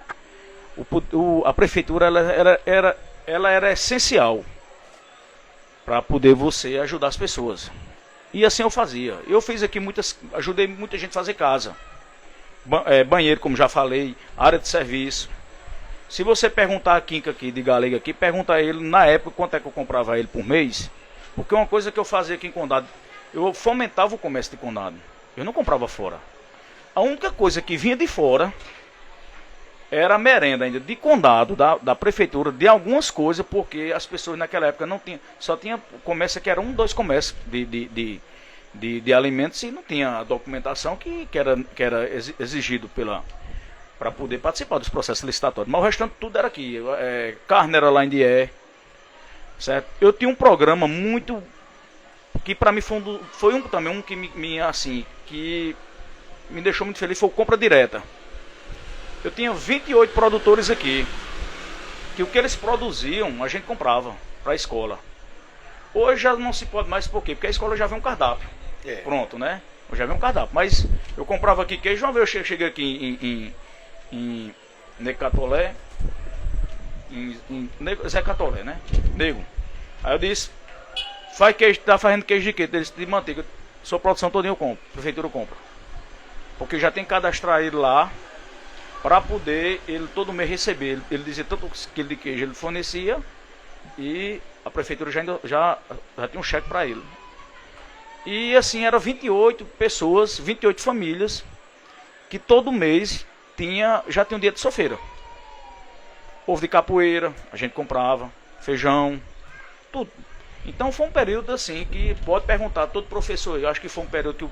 a prefeitura ela era essencial para poder você ajudar as pessoas. E assim eu fazia. Eu fiz aqui ajudei muita gente a fazer casa. Banheiro, como já falei, área de serviço. Se você perguntar a Quinca aqui, de Galega aqui, pergunta a ele, na época, quanto é que eu comprava ele por mês. Porque uma coisa que eu fazia aqui em Condado, eu fomentava o comércio de Condado. Eu não comprava fora. A única coisa que vinha de fora era a merenda ainda de Condado, da prefeitura, de algumas coisas, porque as pessoas naquela época não tinham, só tinha comércio que era dois comércios de alimentos e não tinha a documentação que era exigido para poder participar dos processos licitatórios. Mas o restante tudo era aqui. Carne era lá em Dié, certo? Eu tinha um programa muito que para mim foi também um que que me deixou muito feliz, foi o Compra Direta. Eu tinha 28 produtores aqui, que o que eles produziam, a gente comprava para a escola. Hoje já não se pode mais, por quê? Porque a escola já vem um cardápio. Pronto, né? Eu já vem um cardápio. Mas eu comprava aqui queijo, uma vez eu cheguei aqui em Necatolé, Zé Catolé, né? Nego. Aí eu disse, faz queijo, tá fazendo queijo de quê? Ele disse, de manteiga. Sua produção toda eu compro, a prefeitura compra. Porque já tem que cadastrar ele lá, para poder ele todo mês receber. Ele dizia tanto quilo de queijo ele fornecia e a prefeitura já tinha um cheque para ele. E assim, eram 28 pessoas, 28 famílias, que todo mês já tinha um dia de sofeira. Ovo de capoeira, a gente comprava, feijão, tudo. Então foi um período assim que pode perguntar a todo professor. Eu acho que foi um período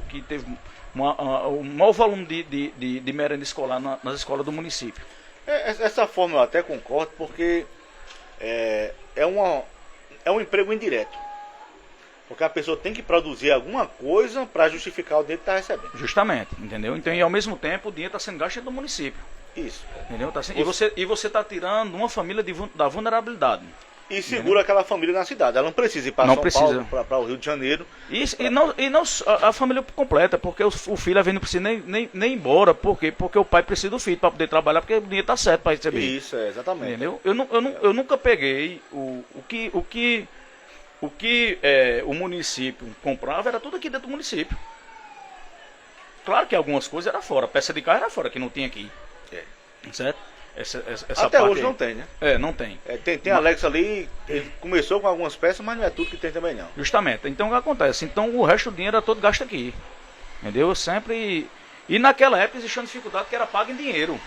que teve o maior volume de merenda escolar nas escolas do município. Essa forma eu até concordo, porque é um emprego indireto. Porque a pessoa tem que produzir alguma coisa para justificar o dinheiro que está recebendo. Justamente, entendeu? Então, e ao mesmo tempo o dinheiro está sendo gasto do município. Isso. Entendeu? E você está tirando uma família da vulnerabilidade. E segura aquela família na cidade. Ela não precisa ir para São Paulo, para o Rio de Janeiro. E não a família completa, porque o filho às vezes não precisa nem ir embora. Por quê? Porque o pai precisa do filho para poder trabalhar, porque o dinheiro está certo para receber. Isso, exatamente. Entendeu? Eu nunca peguei o que o município comprava, era tudo aqui dentro do município. Claro que algumas coisas eram fora, peça de carro era fora, que não tinha aqui. Certo? Essa até parte hoje aí. Não tem, né? Não tem. Tem Alex ali, ele começou com algumas peças, mas não é tudo que tem também não. Justamente. Então o que acontece? Então o resto do dinheiro era todo gasto aqui. Entendeu? Eu sempre... E naquela época existia uma dificuldade que era paga em dinheiro.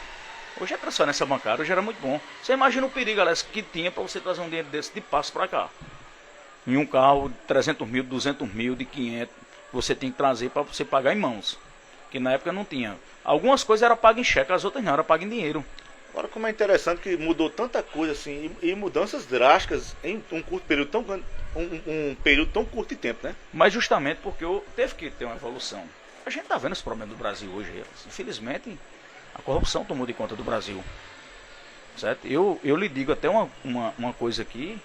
Hoje é transferência bancária, hoje era muito bom. Você imagina o perigo, Alex, que tinha para você trazer um dinheiro desse de passo para cá. Em um carro de 300 mil, 200 mil, de 500, você tem que trazer para você pagar em mãos. Que na época não tinha. Algumas coisas eram pagas em cheque, as outras não, eram pagas em dinheiro. Agora, como é interessante que mudou tanta coisa assim, e mudanças drásticas em um curto período um período tão curto de tempo, né? Mas justamente porque teve que ter uma evolução. A gente está vendo os problemas do Brasil hoje. Infelizmente, a corrupção tomou de conta do Brasil. Certo? Eu lhe digo até uma coisa aqui,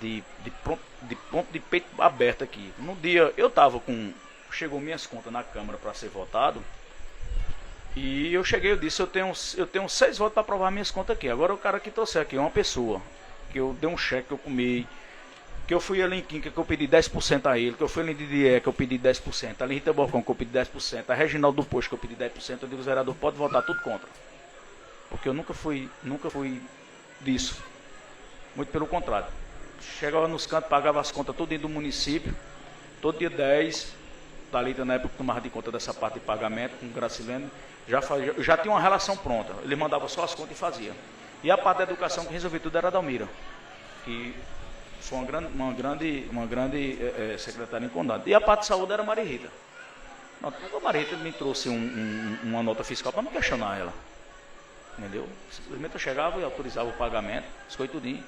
de ponto de peito aberto aqui. No dia, chegou minhas contas na Câmara para ser votado. E eu disse, eu tenho 6 votos para aprovar minhas contas aqui. Agora o cara que trouxe aqui é uma pessoa, que eu dei um cheque, que eu comi, que eu fui ali em Quinca, que eu pedi 10% a ele, que eu fui ali em Didier, que eu pedi 10%, ali em Rita Borcão, que eu pedi 10%, a Reginaldo do Posto, que eu pedi 10%, eu digo, o vereador pode votar tudo contra. Porque eu nunca fui disso. Muito pelo contrário. Chegava nos cantos, pagava as contas tudo dentro do município, todo dia 10, Thalita na época tomava de conta dessa parte de pagamento, com o Gracilene, já tinha uma relação pronta, ele mandava só as contas e fazia. E a parte da educação que resolveu tudo era a Dalmira, que foi uma grande secretária em Condado. E a parte de saúde era a Maria Rita. A Maria Rita me trouxe uma nota fiscal para não questionar ela. Entendeu? Simplesmente eu chegava e autorizava o pagamento, escolhi tudinho.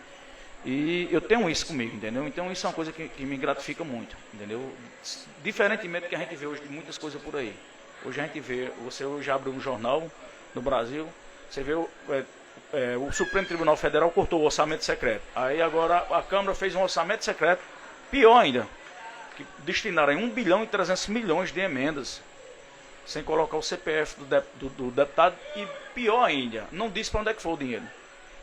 E eu tenho isso comigo, entendeu? Então isso é uma coisa que me gratifica muito, entendeu? Diferentemente do que a gente vê hoje de muitas coisas por aí. Hoje a gente vê, você hoje abre um jornal no Brasil, Você vê o Supremo Tribunal Federal cortou o orçamento secreto. Aí agora a Câmara fez um orçamento secreto, pior ainda, que destinaram 1 bilhão e 300 milhões de emendas, sem colocar o CPF do deputado, e pior ainda, não disse para onde é que foi o dinheiro.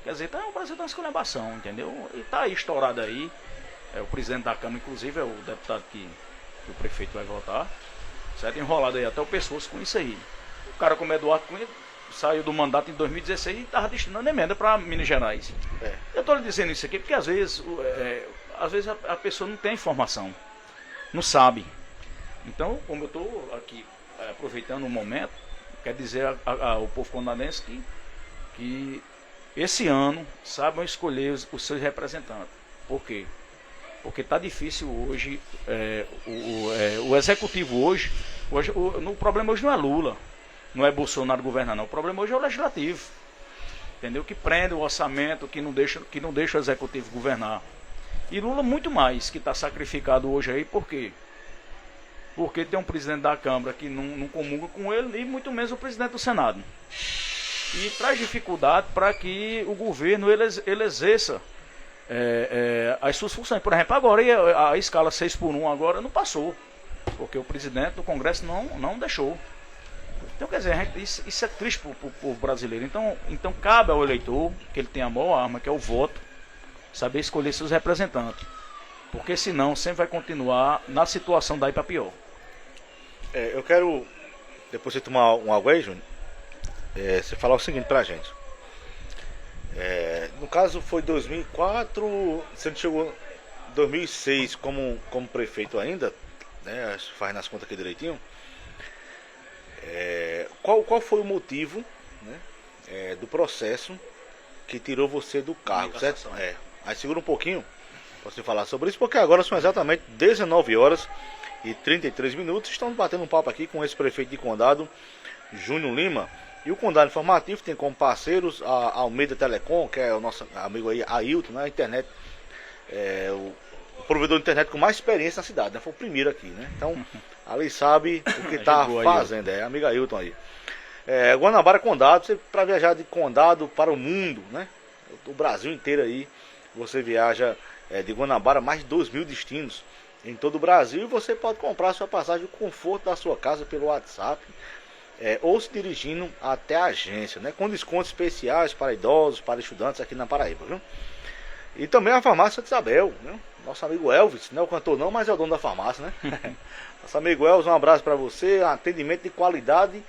Quer dizer, o Brasil está uma esculhambação, entendeu? E está aí estourado aí. O presidente da Câmara, inclusive, é o deputado que o prefeito vai votar, certo? Enrolado aí até o pescoço com isso aí. O cara como Eduardo Cunha saiu do mandato em 2016 e estava destinando emenda para Minas Gerais. Eu estou lhe dizendo isso aqui porque às vezes a pessoa não tem informação, não sabe. Então, como eu estou aqui aproveitando o momento, quer dizer ao povo condanense que esse ano saibam escolher os seus representantes. Por quê? Porque está difícil hoje, o executivo hoje o problema hoje não é Lula, não é Bolsonaro governar, não. O problema hoje é o legislativo, entendeu? Que prende o orçamento, que não deixa o executivo governar. E Lula muito mais, que está sacrificado hoje aí, por quê? Porque tem um presidente da Câmara que não comunga com ele, e muito menos o presidente do Senado. E traz dificuldade para que o governo ele exerça as suas funções. Por exemplo, agora a escala 6x1 agora não passou, porque o presidente do Congresso não deixou. Então, quer dizer, isso é triste para o povo brasileiro. Então cabe ao eleitor, que ele tem a maior arma, que é o voto, saber escolher seus representantes. Porque senão sempre vai continuar na situação daí para pior. Eu quero, depois você tomar um água aí, Júnior, você falar o seguinte pra gente. No caso foi 2004, você não chegou em 2006 como prefeito ainda, né? Faz nas contas aqui direitinho. Qual foi o motivo, né, do processo que tirou você do cargo, certo? Aí segura um pouquinho para você falar sobre isso, porque agora são exatamente 19 horas e 33 minutos. Estamos batendo um papo aqui com esse prefeito de Condado, Júnior Lima. E o Condado Informativo tem como parceiros a Almeida Telecom, que é o nosso amigo aí, Ailton, né? A internet, o provedor de internet com mais experiência na cidade, né? Foi o primeiro aqui, né? Então, ali sabe o que está fazendo, amigo Ailton aí. Guanabara Condado, para viajar de Condado para o mundo, né? O Brasil inteiro aí, você viaja de Guanabara, mais de 2.000 destinos em todo o Brasil, e você pode comprar a sua passagem no conforto da sua casa pelo WhatsApp, ou se dirigindo até a agência, né? Com descontos especiais para idosos, para estudantes aqui na Paraíba, viu? E também a farmácia de Isabel, né? Nosso amigo Elvis, não é o cantor não, mas é o dono da farmácia, né? Nosso amigo Elvis, um abraço para você, atendimento de qualidade,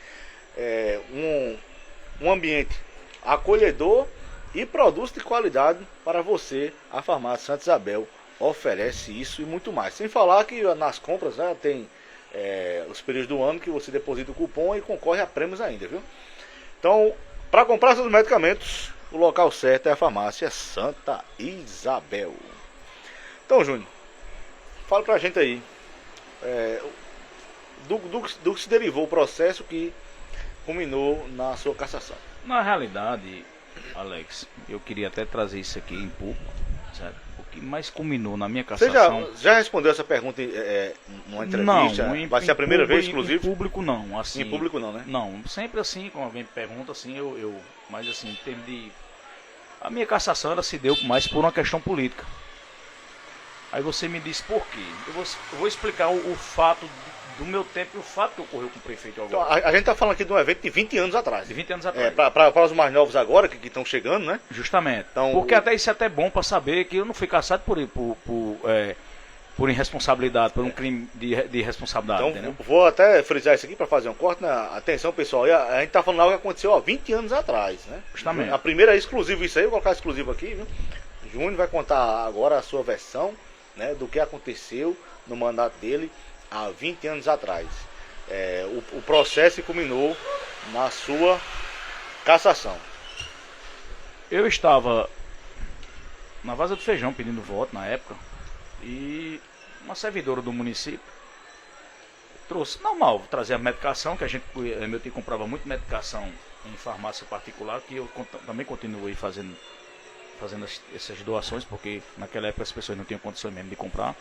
um ambiente acolhedor e produtos de qualidade para você. A farmácia Santa Isabel oferece isso e muito mais. Sem falar que nas compras, né, tem os períodos do ano que você deposita o cupom e concorre a prêmios ainda, viu? Então, para comprar seus medicamentos, o local certo é a farmácia Santa Isabel. Então, Júnior, fala pra gente aí do que se derivou o processo que culminou na sua cassação. Na realidade, Alex, eu queria até trazer isso aqui em público, certo? O que mais culminou na minha cassação... Você já respondeu essa pergunta numa entrevista? Não, vai ser a primeira vez, inclusive? Em público não, assim... Em público não, né? Não, sempre assim, quando alguém me pergunta, assim, mas assim, em termos de... A minha cassação, ela se deu mais por uma questão política. Aí você me diz por quê? Eu vou explicar o fato do meu tempo e o fato que ocorreu com o prefeito agora. Então, a gente está falando aqui de um evento de 20 anos atrás. De 20 anos atrás. Para os mais novos agora, que estão chegando, né? Justamente. Então, porque até isso é até bom para saber que eu não fui caçado por irresponsabilidade, por um crime de responsabilidade. Então, entendeu? Vou até frisar isso aqui para fazer um corte, né? Atenção, pessoal. A gente está falando algo que aconteceu há 20 anos atrás, né? Justamente. A primeira é exclusiva isso aí, vou colocar exclusivo aqui, viu? Júnior vai contar agora a sua versão, né, do que aconteceu no mandato dele há 20 anos atrás. O processo culminou na sua cassação. Eu estava na Vaza do Feijão pedindo voto na época, e uma servidora do município trouxe, normal, trazer a medicação, que meu tio comprava muito medicação em farmácia particular, que eu também continuei fazendo essas doações, porque naquela época as pessoas não tinham condição mesmo de comprar.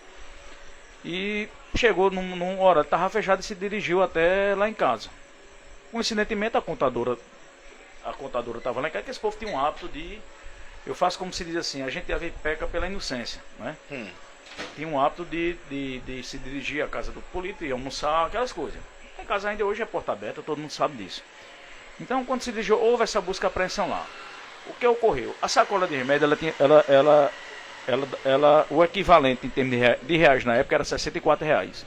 E chegou num horário, estava fechado, e se dirigiu até lá em casa. Coincidentemente, a contadora a contadora estava lá em casa, que esse povo tinha um hábito de... Eu faço como se diz assim, a gente às vezes peca pela inocência, né? Tinha um hábito de se dirigir à casa do político e almoçar, aquelas coisas. Em casa ainda hoje é porta aberta, todo mundo sabe disso. Então, quando se dirigiu, houve essa busca e apreensão lá. O que ocorreu? A sacola de remédio, o equivalente em termos de reais na época era R$64.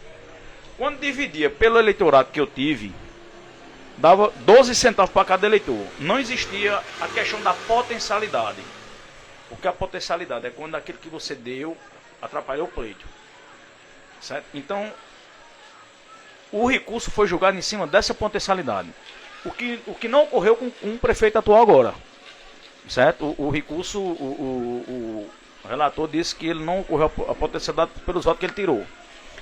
Quando dividia pelo eleitorado que eu tive, dava 12 centavos para cada eleitor. Não existia a questão da potencialidade. O que é a potencialidade? É quando aquilo que você deu atrapalhou o pleito. Certo? Então, o recurso foi julgado em cima dessa potencialidade. O que não ocorreu com o prefeito atual agora. Certo? O recurso, o relator disse que ele não ocorreu a potencialidade pelos votos que ele tirou.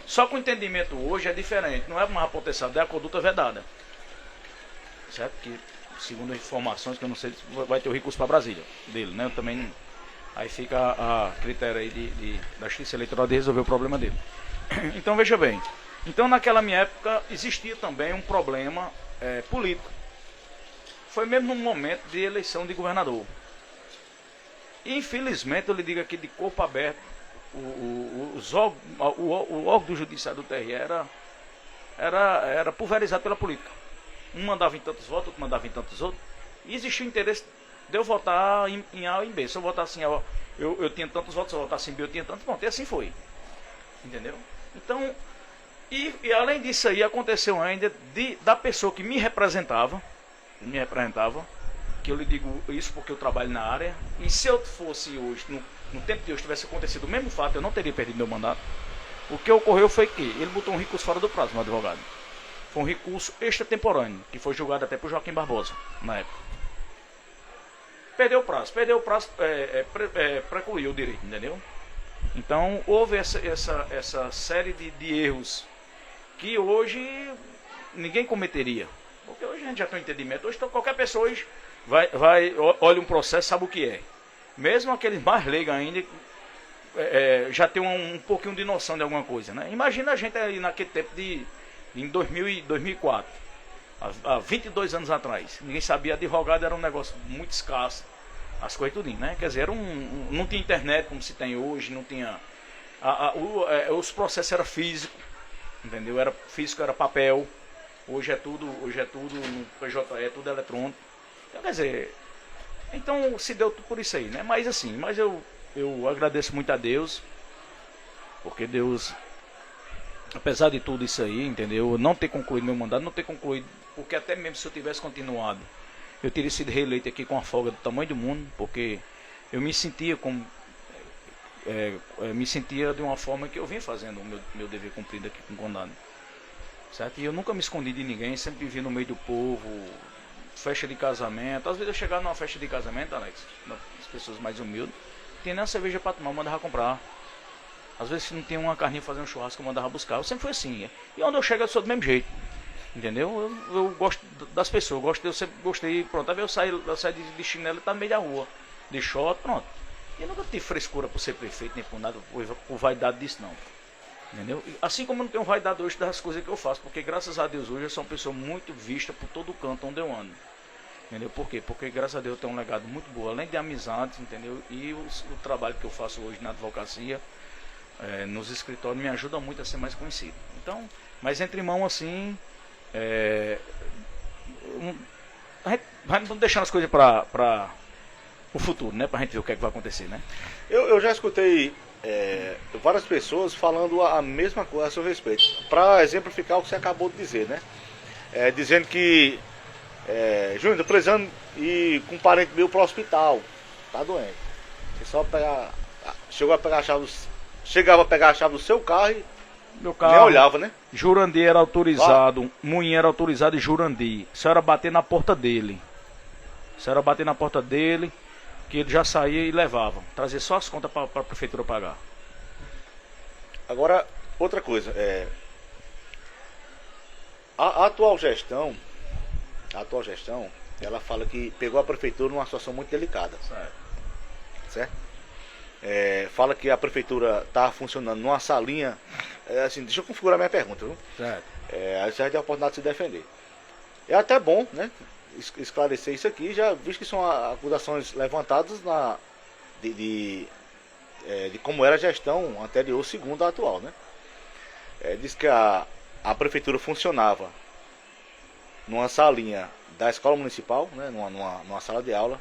Só que o entendimento hoje é diferente. Não é uma potencialidade, é a conduta vedada. Certo? Que, segundo informações, que eu não sei, vai ter o recurso para Brasília dele, né? Eu também não... Aí fica a critério aí da Justiça Eleitoral de resolver o problema dele. Então, veja bem. Então, naquela minha época, existia também um problema político. Foi mesmo num momento de eleição de governador. Infelizmente, eu lhe digo aqui de corpo aberto, o órgão do judiciário do TRE era pulverizado pela política. Um mandava em tantos votos, outro mandava em tantos outros. E existia o interesse de eu votar em A ou em B. Se eu votasse em A, eu tinha tantos votos, se eu votasse em B, eu tinha tantos votos. E assim foi. Entendeu? Então, e além disso aí, aconteceu ainda da pessoa que me representava, que eu lhe digo isso porque eu trabalho na área, e se eu fosse hoje, no tempo de hoje, tivesse acontecido o mesmo fato, eu não teria perdido meu mandato. O que ocorreu foi que ele botou um recurso fora do prazo, meu advogado. Foi um recurso extratemporâneo, que foi julgado até por Joaquim Barbosa, na época. Perdeu o prazo, precluiu o direito, entendeu? Então, houve essa série de erros que hoje ninguém cometeria. Porque hoje a gente já tem um entendimento. Hoje qualquer pessoa hoje olha um processo, sabe o que é. Mesmo aqueles mais leigos ainda, já tem um pouquinho de noção de alguma coisa, né? Imagina a gente aí naquele tempo em 2004, há 22 anos atrás. Ninguém sabia, advogado era um negócio muito escasso, as coisas tudinho, né? Quer dizer, não tinha internet como se tem hoje, não tinha... os processos eram físicos, entendeu? Era físico, era papel. Hoje é tudo no PJE, é tudo eletrônico. Então, quer dizer, então se deu tudo por isso aí, né? Mas assim, eu agradeço muito a Deus, porque Deus, apesar de tudo isso aí, entendeu? Não ter concluído meu mandato, porque até mesmo se eu tivesse continuado, eu teria sido reeleito aqui com a folga do tamanho do mundo, porque eu me sentia de uma forma que eu vim fazendo o meu dever cumprido aqui com o condado. Certo? E eu nunca me escondi de ninguém, sempre vivi no meio do povo, festa de casamento. Às vezes eu chegava numa festa de casamento, Alex, das pessoas mais humildes, não tinha nem uma cerveja para tomar, eu mandava comprar. Às vezes não tinha uma carninha para fazer um churrasco, eu mandava buscar. Eu sempre fui assim. E onde eu chego eu sou do mesmo jeito. Entendeu? Eu gosto das pessoas, eu sempre gostei, pronto. Às vezes eu saio de chinelo e tá no meio da rua, de short, pronto. E eu nunca tive frescura por ser prefeito, nem por nada, por vaidade disso não. Entendeu? Assim como eu não tenho vaidade hoje das coisas que eu faço, porque graças a Deus hoje eu sou uma pessoa muito vista por todo o canto onde eu ando. Entendeu? Por quê? Porque graças a Deus eu tenho um legado muito bom, além de amizades, entendeu? E o trabalho que eu faço hoje na advocacia, nos escritórios, me ajuda muito a ser mais conhecido. Então, mas entre mão assim, a gente vai deixando as coisas para o futuro, né? Pra gente ver o que é que vai acontecer, né? Eu já escutei várias pessoas falando a mesma coisa a seu respeito, para exemplificar o que você acabou de dizer, né? Dizendo que Júnior, tô precisando ir com um parente meu pro hospital, tá doente. Você só chegava a pegar a chave do seu carro e meu carro, nem olhava, né? Jurandir era autorizado, Moinho era autorizado e Jurandir. A senhora bater na porta dele. Que ele já saía e levava. Trazer só as contas para a prefeitura pagar. Agora, outra coisa. A atual gestão, ela fala que pegou a prefeitura numa situação muito delicada. Certo? Fala que a prefeitura está funcionando numa salinha. Assim, deixa eu configurar minha pergunta, viu? Certo. Aí você vai ter a oportunidade de se defender. É até bom, né? esclarecer isso aqui, já visto que são acusações levantadas de como era a gestão anterior, segundo a atual, né? Diz que a prefeitura funcionava numa salinha da escola municipal, né? numa sala de aula,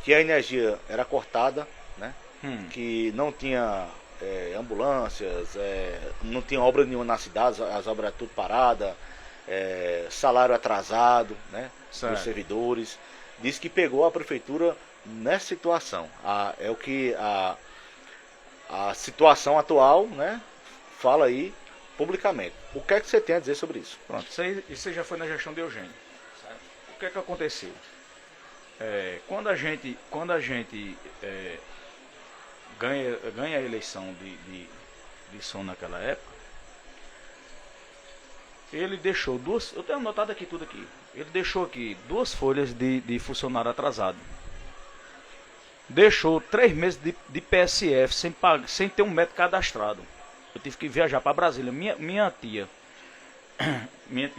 que a energia era cortada, né? Que não tinha ambulâncias, não tinha obra nenhuma na cidade, as obras eram tudo paradas, salário atrasado, né? Dos servidores. Diz que pegou a prefeitura nessa situação. É o que a situação atual, né, fala aí publicamente. O que é que você tem a dizer sobre isso? Pronto, isso aí já foi na gestão de Eugênio. Certo? O que é que aconteceu? Quando a gente ganha a eleição de som naquela época, ele deixou eu tenho anotado aqui tudo aqui, ele deixou aqui 2 folhas de funcionário atrasado. Deixou 3 meses de PSF sem ter um médico cadastrado. Eu tive que viajar para Brasília. Minha tia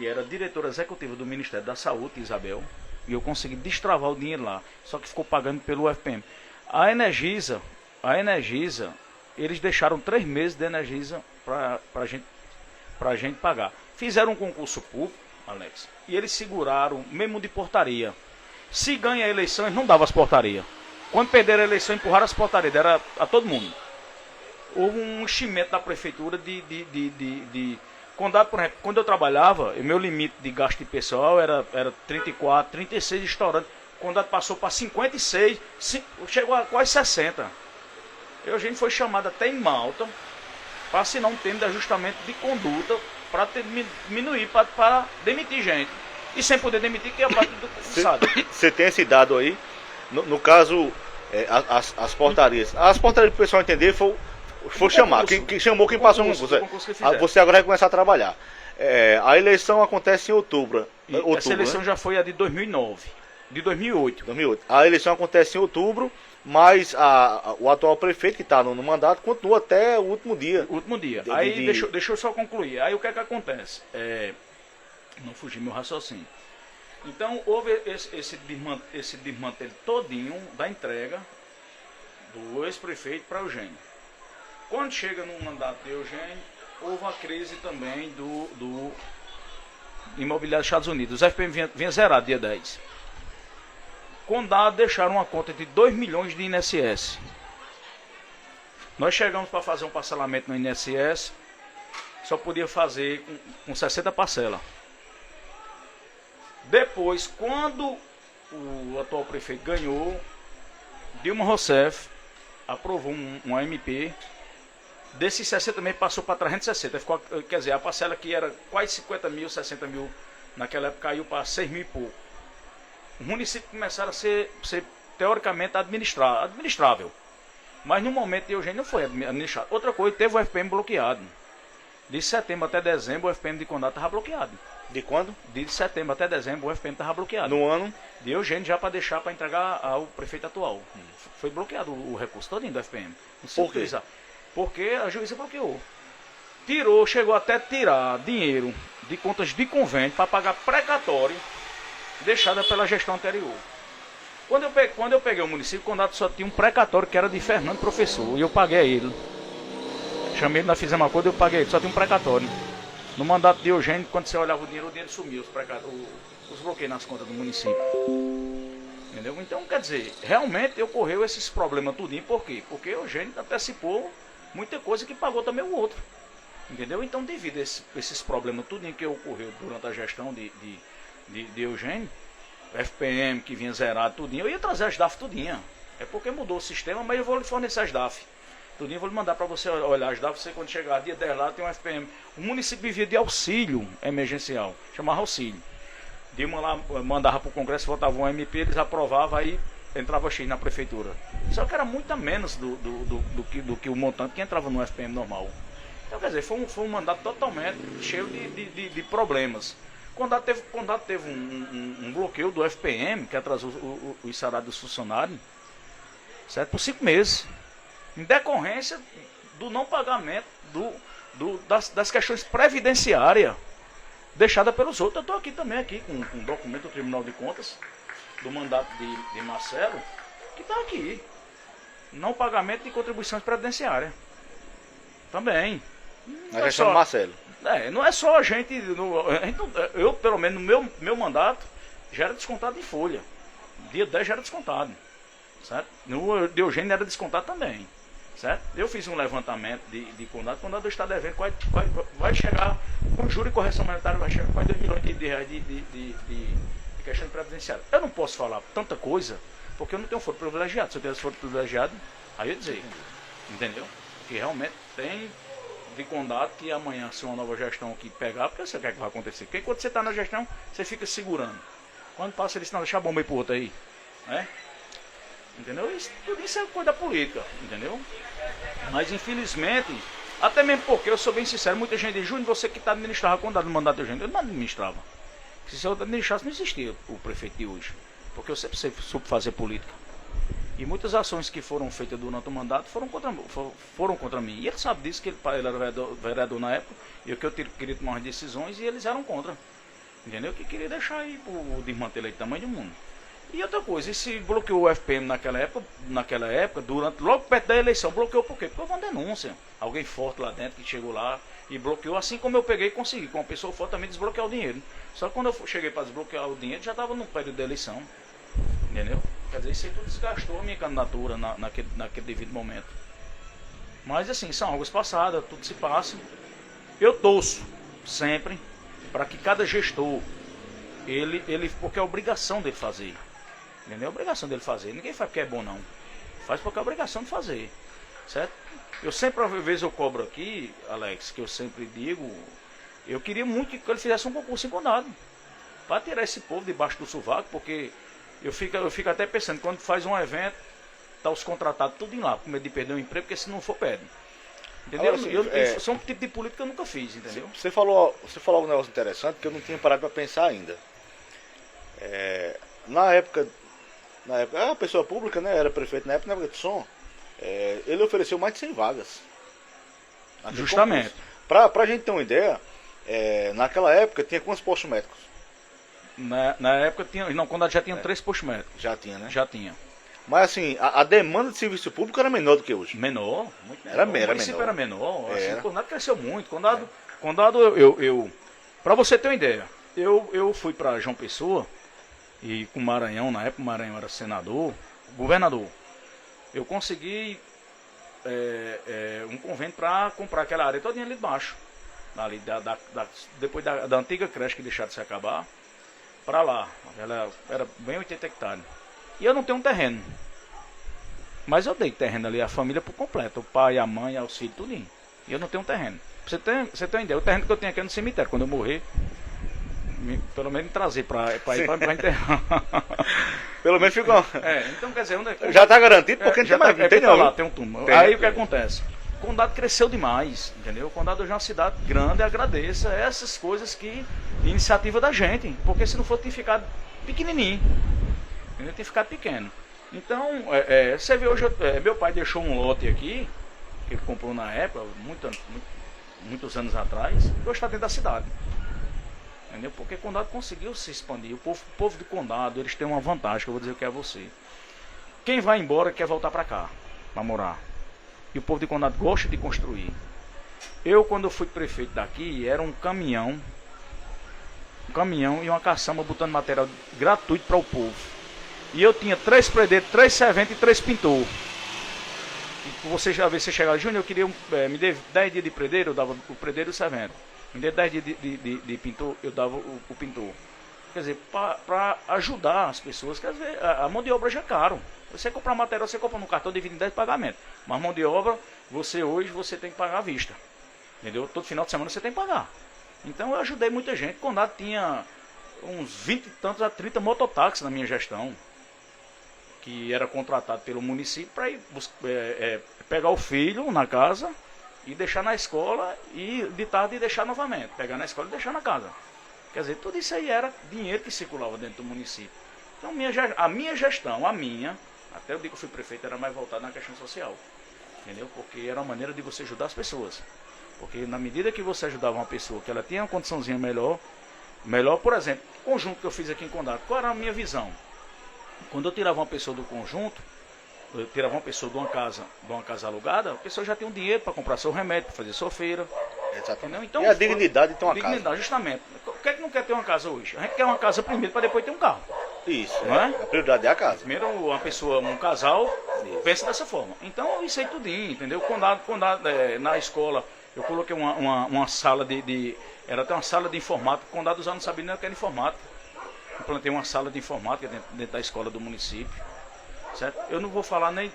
era diretora executiva do Ministério da Saúde, Isabel, e eu consegui destravar o dinheiro lá, só que ficou pagando pelo UFPM. A Energisa, eles deixaram 3 meses de Energisa pra gente pagar. Fizeram um concurso público, Alex, e eles seguraram, mesmo de portaria. Se ganha a eleição, eles não davam as portarias. Quando perderam a eleição, empurraram as portarias, deram a todo mundo. Houve um enchimento da prefeitura por exemplo, quando eu trabalhava, o meu limite de gasto de pessoal era 34, 36 estourando. Quando passou para 56, chegou a quase 60. A gente foi chamado até em Malta para assinar um termo de ajustamento de conduta para diminuir, para demitir gente. E sem poder demitir, que é a parte do sabe. Você tem esse dado aí? No caso, as portarias. As portarias para o pessoal entender foi chamar. Quem chamou, quem passou no concurso. Você agora vai começar a trabalhar. A eleição acontece em outubro. Essa eleição, né, já foi a de 2009. De 2008. A eleição acontece em outubro, mas o atual prefeito que está no mandato continua até o último dia. Aí deixa eu só concluir. Aí o que é que acontece? Não fugir meu raciocínio. Então houve esse desmantelo todinho da entrega do ex-prefeito para Eugênio. Quando chega no mandato de Eugênio, houve uma crise também do imobiliário dos Estados Unidos. Os FPM vinha zerado dia 10. Condado deixaram uma conta de 2 milhões de INSS. Nós chegamos para fazer um parcelamento no INSS, só podia fazer com 60 parcelas. Depois, quando o atual prefeito ganhou, Dilma Rousseff aprovou uma MP, desses 60 mil passou para 360. Ficou, quer dizer, a parcela que era quase 50 mil, 60 mil, naquela época caiu para 6 mil e pouco. Os municípios começaram a ser teoricamente administrável. Mas no momento de Eugênio não foi administrado. Outra coisa, teve o FPM bloqueado. De setembro até dezembro, o FPM de Condado estava bloqueado. De quando? De setembro até dezembro, o FPM estava bloqueado. No ano? De Eugênio já para deixar para entregar ao prefeito atual. Foi bloqueado o recurso todinho do FPM. Por quê? Porque a juíza bloqueou. Chegou até a tirar dinheiro de contas de convênio para pagar precatório deixada pela gestão anterior. Quando eu peguei o município, o Condado só tinha um precatório que era de Fernando Professor, e eu paguei ele. Chamei ele, nós fizemos uma coisa, eu paguei ele, só tinha um precatório. No mandato de Eugênio, quando você olhava o dinheiro sumiu, os bloqueios nas contas do município. Entendeu? Então, quer dizer, realmente ocorreu esses problemas tudinho, por quê? Porque Eugênio antecipou muita coisa que pagou também o outro. Entendeu? Então, devido a esses problemas tudinho que ocorreu durante a gestão de Eugênio, FPM que vinha zerado tudinho, eu ia trazer as DAF tudinha. É porque mudou o sistema, mas eu vou lhe fornecer as DAF. Tudinho eu vou lhe mandar para você olhar as DAF. Você, quando chegar dia 10 lá, tem um FPM. O município vivia de auxílio emergencial, chamava auxílio. Dilma lá mandava para o Congresso, votava um MP, eles aprovavam, aí entrava X na prefeitura. Só que era muito a menos do que o montante que entrava no FPM normal. Então, quer dizer, foi um mandato totalmente cheio de problemas. Condado teve um bloqueio do FPM, que atrasou o salário dos funcionários, certo? Por 5 meses. Em decorrência do não pagamento das questões previdenciárias. deixada pelos outros. Eu estou aqui também com um documento do Tribunal de Contas, do mandato de Marcelo, que está aqui. Não pagamento de contribuições previdenciárias. Também. Na gestão do Marcelo. Não é só a gente, eu pelo menos no meu mandato já era descontado em folha. Dia 10 já era descontado. Certo? No de Eugênio era descontado também. Certo? Eu fiz um levantamento de condado. O condado está devendo, vai chegar, com juro e correção monetária, vai chegar quase 2 milhões de reais de questão de previdenciária. Eu não posso falar tanta coisa, porque eu não tenho foro privilegiado. Se eu tivesse foro privilegiado, aí eu ia dizer. Entendeu? Que realmente tem de condado que amanhã, se uma nova gestão aqui pegar, porque você quer que vai acontecer. Porque quando você está na gestão, você fica segurando. Quando passa, ele diz, não, deixa a bomba aí pro outro aí. Né? Entendeu? Tudo isso é coisa da política, entendeu? Mas infelizmente, até mesmo porque eu sou bem sincero, muita gente diz, Júnior, você que está administrando quando no mandato de gente, eu não administrava. Se eu administrasse, não existia o prefeito de hoje. Porque eu sempre soube fazer política. E muitas ações que foram feitas durante o mandato foram contra mim. E ele sabe disso, que ele era vereador na época, e eu queria tomar umas decisões e eles eram contra. Entendeu? Que queria deixar aí o desmantelar de tamanho do mundo. E outra coisa, e se bloqueou o FPM naquela época, logo perto da eleição, bloqueou por quê? Porque houve uma denúncia. Alguém forte lá dentro que chegou lá e bloqueou, assim como eu peguei e consegui, com uma pessoa forte também desbloquear o dinheiro. Só que quando eu cheguei para desbloquear o dinheiro, já estava no período da eleição. Entendeu? Quer dizer, isso aí tudo desgastou a minha candidatura naquele devido momento. Mas assim, são águas passadas, tudo se passa. Eu torço sempre para que cada gestor, porque é obrigação dele fazer. Entendeu? É obrigação dele fazer. Ninguém faz porque é bom, não. Faz porque é obrigação de fazer. Certo? Eu sempre, às vezes, eu cobro aqui, Alex, que eu sempre digo, eu queria muito que ele fizesse um concurso em condado. Para tirar esse povo debaixo do sovaco, porque eu fico até pensando, quando faz um evento, tá os contratados tudo em lá, com medo de perder o emprego, porque se não for, perde. Entendeu? Agora, isso é um tipo de política que eu nunca fiz, entendeu? Você falou um negócio interessante que eu não tinha parado para pensar ainda. Na época, a pessoa pública, né, era prefeito na época de som, ele ofereceu mais de 100 vagas. Justamente. Para a gente ter uma ideia, naquela época tinha quantos postos médicos? Na época tinha, não, quando já tinha 3 postos médicos. Já tinha, né? Já tinha. Mas assim, a demanda de serviço público era menor do que hoje. Menor, muito menor. Era o município menor. Era menor. Assim, o condado cresceu muito. Condado eu para você ter uma ideia, eu fui para João Pessoa e com o Maranhão, na época o Maranhão era senador, governador. Eu consegui um convênio para comprar aquela área toda ali de baixo. Ali depois da antiga creche que deixaram de se acabar, para lá. Ela era bem 80 hectares. E eu não tenho um terreno. Mas eu dei terreno ali, a família por completo. O pai, a mãe, os filhos, tudinho. E eu não tenho um terreno. Você tem uma ideia, o terreno que eu tenho aqui é no cemitério. Quando eu morrer, pelo menos me trazer para ir para enterrar. Pelo menos ficou. Então quer dizer, já está garantido porque já não tem não. Lá, tem um túmulo. Aí o que acontece? O condado cresceu demais, entendeu? O condado hoje é uma cidade grande, agradeça essas coisas que iniciativa da gente, porque se não for, tem ficado pequenininho, entendeu? Tem ficado pequeno. Então, você vê hoje, meu pai deixou um lote aqui, que ele comprou na época, muitos anos atrás, que hoje está dentro da cidade. Entendeu? Porque o condado conseguiu se expandir. O povo do condado, eles têm uma vantagem, que eu vou dizer o que é você. Quem vai embora quer voltar para cá, para morar. E o povo de condado gosta de construir. Eu, quando eu fui prefeito daqui, era um caminhão e uma caçamba botando material gratuito para o povo. E eu tinha 3 predeiros, 3 serventes e 3 pintores. E você já vê, você chegar, Júnior, eu queria, me dê 10 dias de predeiro, eu dava o predeiro e o servente. Me dê 10 dias de pintor, eu dava o pintor. Quer dizer, para ajudar as pessoas, quer dizer, a mão de obra já é caro. Você comprar material, você compra no cartão, divide em 10 pagamentos. Mas mão de obra, hoje você tem que pagar à vista. Entendeu? Todo final de semana você tem que pagar. Então eu ajudei muita gente. Condado tinha uns 20 e tantos a 30 mototáxis na minha gestão, que era contratado pelo município para ir pegar o filho na casa e deixar na escola e de tarde deixar novamente. Pegar na escola e deixar na casa. Quer dizer, tudo isso aí era dinheiro que circulava dentro do município. Então a minha gestão, até eu digo que eu fui prefeito, era mais voltada na questão social. Entendeu? Porque era uma maneira de você ajudar as pessoas. Porque na medida que você ajudava uma pessoa que ela tinha uma condiçãozinha melhor, Melhor, por exemplo, o conjunto que eu fiz aqui em Condado, qual era a minha visão? Quando eu tirava uma pessoa do conjunto, eu tirava uma pessoa de uma casa alugada, a pessoa já tem um dinheiro para comprar seu remédio, para fazer sua feira. Exatamente. Então, e a dignidade de ter uma dignidade, casa. Justamente. O que é que não quer ter uma casa hoje? A gente quer uma casa primeiro para depois ter um carro. Isso, Não é? A prioridade é a casa. Primeiro uma pessoa, um casal, pensa dessa forma. Então isso aí tudinho, entendeu? Na escola eu coloquei uma sala era até uma sala de informática, Condado já não sabia nem o que era informática. Eu plantei uma sala de informática dentro da escola do município. Certo? Eu não vou falar nem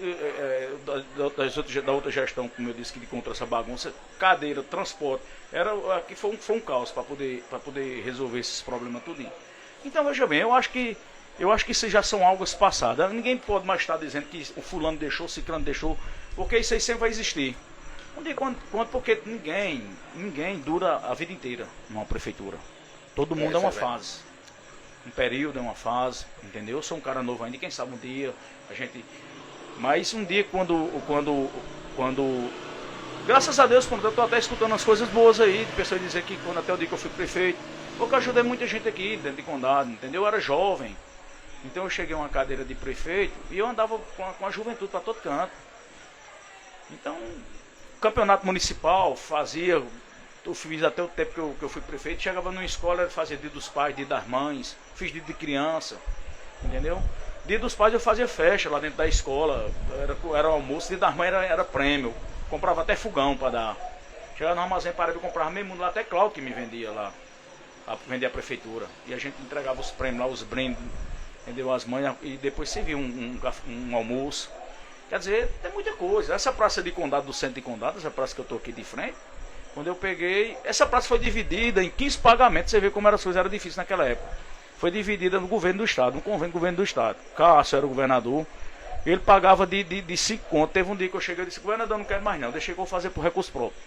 da outra gestão, como eu disse, que contra essa bagunça, cadeira, transporte, aqui foi um caos para poder resolver esses problemas tudinho. Então veja bem, eu acho que isso já são algo passadas. Ninguém pode mais estar dizendo que o fulano deixou, o ciclano deixou, porque isso aí sempre vai existir. Não digo quanto, porque ninguém dura a vida inteira numa prefeitura. Todo mundo é uma fase. Um período é uma fase, entendeu? Eu sou um cara novo ainda, quem sabe um dia a gente... Mas um dia quando graças a Deus, quando eu estou até escutando as coisas boas aí, de pessoas dizer que quando até o dia que eu fui prefeito, porque eu ajudei muita gente aqui dentro de Condado, entendeu? Eu era jovem, então eu cheguei a uma cadeira de prefeito e eu andava com a juventude para todo canto. Então, campeonato municipal, eu fiz até o tempo que eu fui prefeito, chegava numa escola, fazia dia dos pais, dia das mães, fiz dia de criança, entendeu? Dia dos pais eu fazia festa lá dentro da escola, era almoço, dia das mães era prêmio, comprava até fogão para dar. Chegava no armazém Paraíba, eu comprava meio mundo lá, até Cláudio que me vendia lá, vendia a prefeitura. E a gente entregava os prêmios lá, os brindes, entendeu? As mães, e depois servia um almoço. Quer dizer, tem muita coisa. Essa praça de Condado, do centro de Condado, essa praça que eu estou aqui de frente, quando eu peguei, essa praça foi dividida em 15 pagamentos, você vê como as coisas eram difíceis naquela época. Foi dividida no governo do estado, no convênio do governo do estado. Cássio era o governador, ele pagava de 5 contos. Teve um dia que eu cheguei e disse, governador, não quero mais não, deixei que eu fazer por recurso próprio.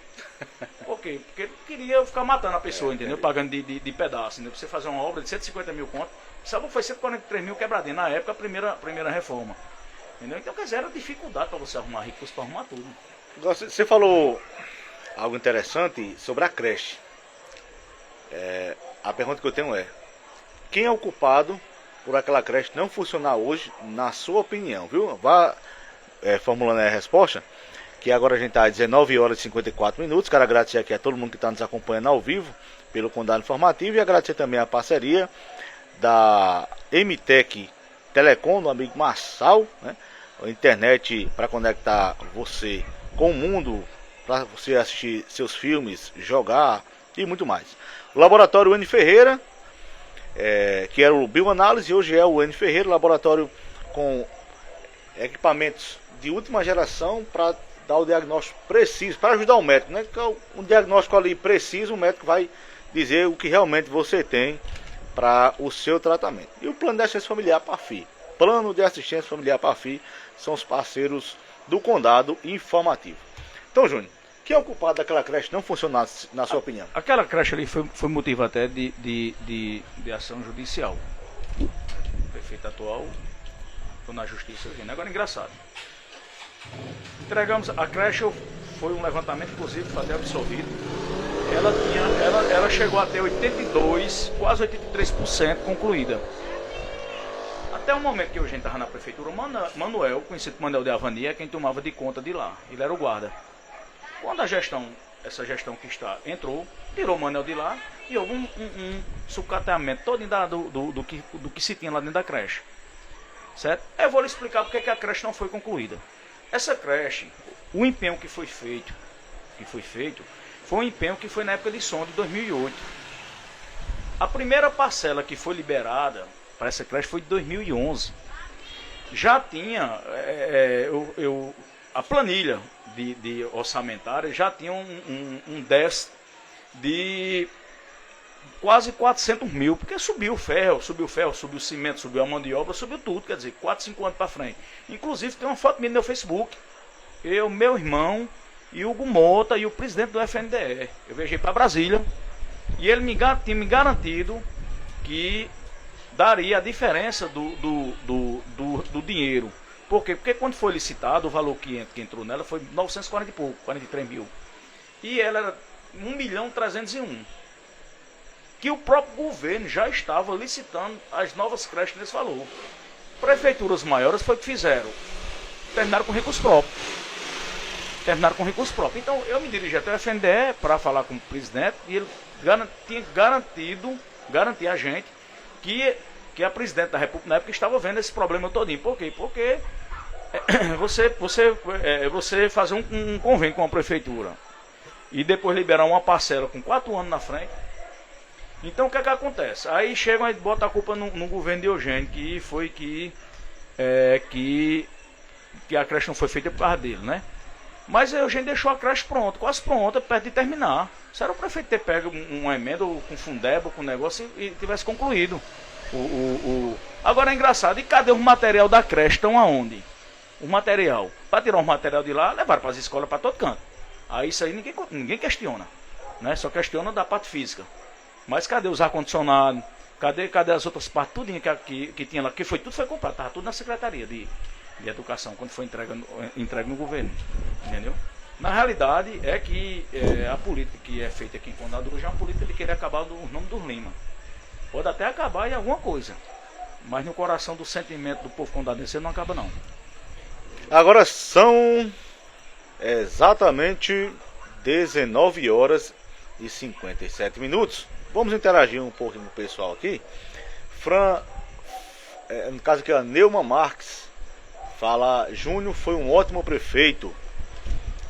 Por quê? Porque ele queria ficar matando a pessoa, entendeu? Pagando de pedaço, entendeu? Pra você fazer uma obra de 150 mil contos, sabe, foi 143 mil quebradinho na época, a primeira reforma. Entendeu? Então, quer dizer, era dificuldade para você arrumar recurso, para arrumar tudo. Você falou algo interessante sobre a creche. A pergunta que eu tenho é: quem é o culpado por aquela creche não funcionar hoje, na sua opinião, viu? Vá formulando aí a resposta, que agora a gente está às 19 horas e 54 minutos. Quero agradecer aqui a todo mundo que está nos acompanhando ao vivo pelo Condado Informativo e agradecer também a parceria da MTEC Telecom, do amigo Marçal, né? A internet para conectar você com o mundo, para você assistir seus filmes, jogar e muito mais. O laboratório N Ferreira, que era o Bioanálise, hoje é o N Ferreira, laboratório com equipamentos de última geração para dar o diagnóstico preciso, para ajudar o médico, né? Um diagnóstico ali preciso, o médico vai dizer o que realmente você tem para o seu tratamento. E o Plano de Assistência Familiar PAFI. Plano de Assistência Familiar PAFI são os parceiros do Condado Informativo. Então, Júnior, quem é o culpado daquela creche não funcionar, na sua opinião? Aquela creche ali foi motivo até de ação judicial. O prefeito atual foi na justiça. Agora, engraçado. Entregamos a creche, foi um levantamento, inclusive, foi até absolvido. Ela chegou até 82%, quase 83% concluída. Até o momento que a gente estava na prefeitura, o Manuel, conhecido como Manuel de Avani, é quem tomava de conta de lá. Ele era o guarda. Quando essa gestão que está entrou, tirou o Manuel de lá e houve um sucateamento todo do que se tinha lá dentro da creche. Certo? Eu vou lhe explicar porque que a creche não foi concluída. Essa creche, o empenho que foi feito, foi um empenho que foi na época de som de 2008. A primeira parcela que foi liberada para essa creche foi de 2011. Já tinha a planilha de orçamentária, já tinha um déficit de quase 400 mil, porque subiu o ferro, subiu o cimento, subiu a mão de obra, subiu tudo, quer dizer, 4, 5 anos para frente. Inclusive tem uma foto minha no meu Facebook, eu, meu irmão e Hugo Mota e o presidente do FNDE. Eu viajei para Brasília e ele tinha me garantido que daria a diferença do dinheiro. Por quê? Porque quando foi licitado, o valor que entrou nela foi 940 e pouco, 43 mil. E ela era 1.301.000. que o próprio governo já estava licitando as novas creches nesse valor. Prefeituras maiores foi o que fizeram. Terminaram com recurso próprio. Então eu me dirigi até o FNDE para falar com o presidente e ele tinha garantir a gente que a presidente da República na época estava vendo esse problema todinho. Por quê? Porque você fazer um convênio com a prefeitura e depois liberar uma parcela com 4 anos na frente. Então o que é que acontece? Aí chegam e botam a culpa no governo de Eugênio, que foi que a creche não foi feita por causa dele, né? Mas Eugênio deixou a creche pronta, quase pronta, perto de terminar. Se era o prefeito ter pego uma emenda com Fundeb, com o negócio e tivesse concluído. Agora é engraçado, e cadê o material da creche? Estão aonde? O material. Para tirar o material de lá, levaram para as escolas para todo canto. Aí isso aí ninguém questiona, né? Só questiona da parte física. Mas cadê os ar-condicionados? Cadê as outras partes? Tudo que tinha lá, tudo foi comprado, estava tudo na Secretaria de Educação, quando foi entregue no governo. Entendeu? Na realidade é que a política que é feita aqui em Condado hoje é uma política de querer acabar o nome dos Lima. Pode até acabar em alguma coisa, mas no coração do sentimento do povo condadense não acaba não. Agora são exatamente 19 horas e 57 minutos. Vamos interagir um pouquinho com o pessoal aqui. No caso aqui, a Neuma Marques fala: Júnior foi um ótimo prefeito.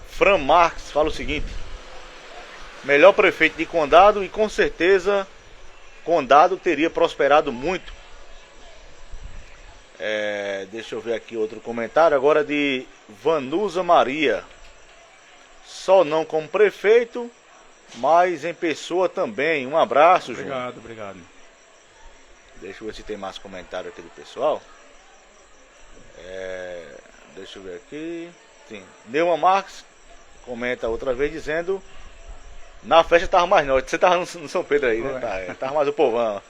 Fran Marques fala o seguinte: melhor prefeito de Condado e com certeza Condado teria prosperado muito. Deixa eu ver aqui outro comentário agora de Vanusa Maria. Só não como prefeito, mas em pessoa também. Um abraço, Júnior. Obrigado. Deixa eu ver se tem mais comentário aqui do pessoal. Deixa eu ver aqui. Sim. Neuma Marques comenta outra vez dizendo: na festa tava mais nós. Você tava no São Pedro aí, né? Tava mais o povão.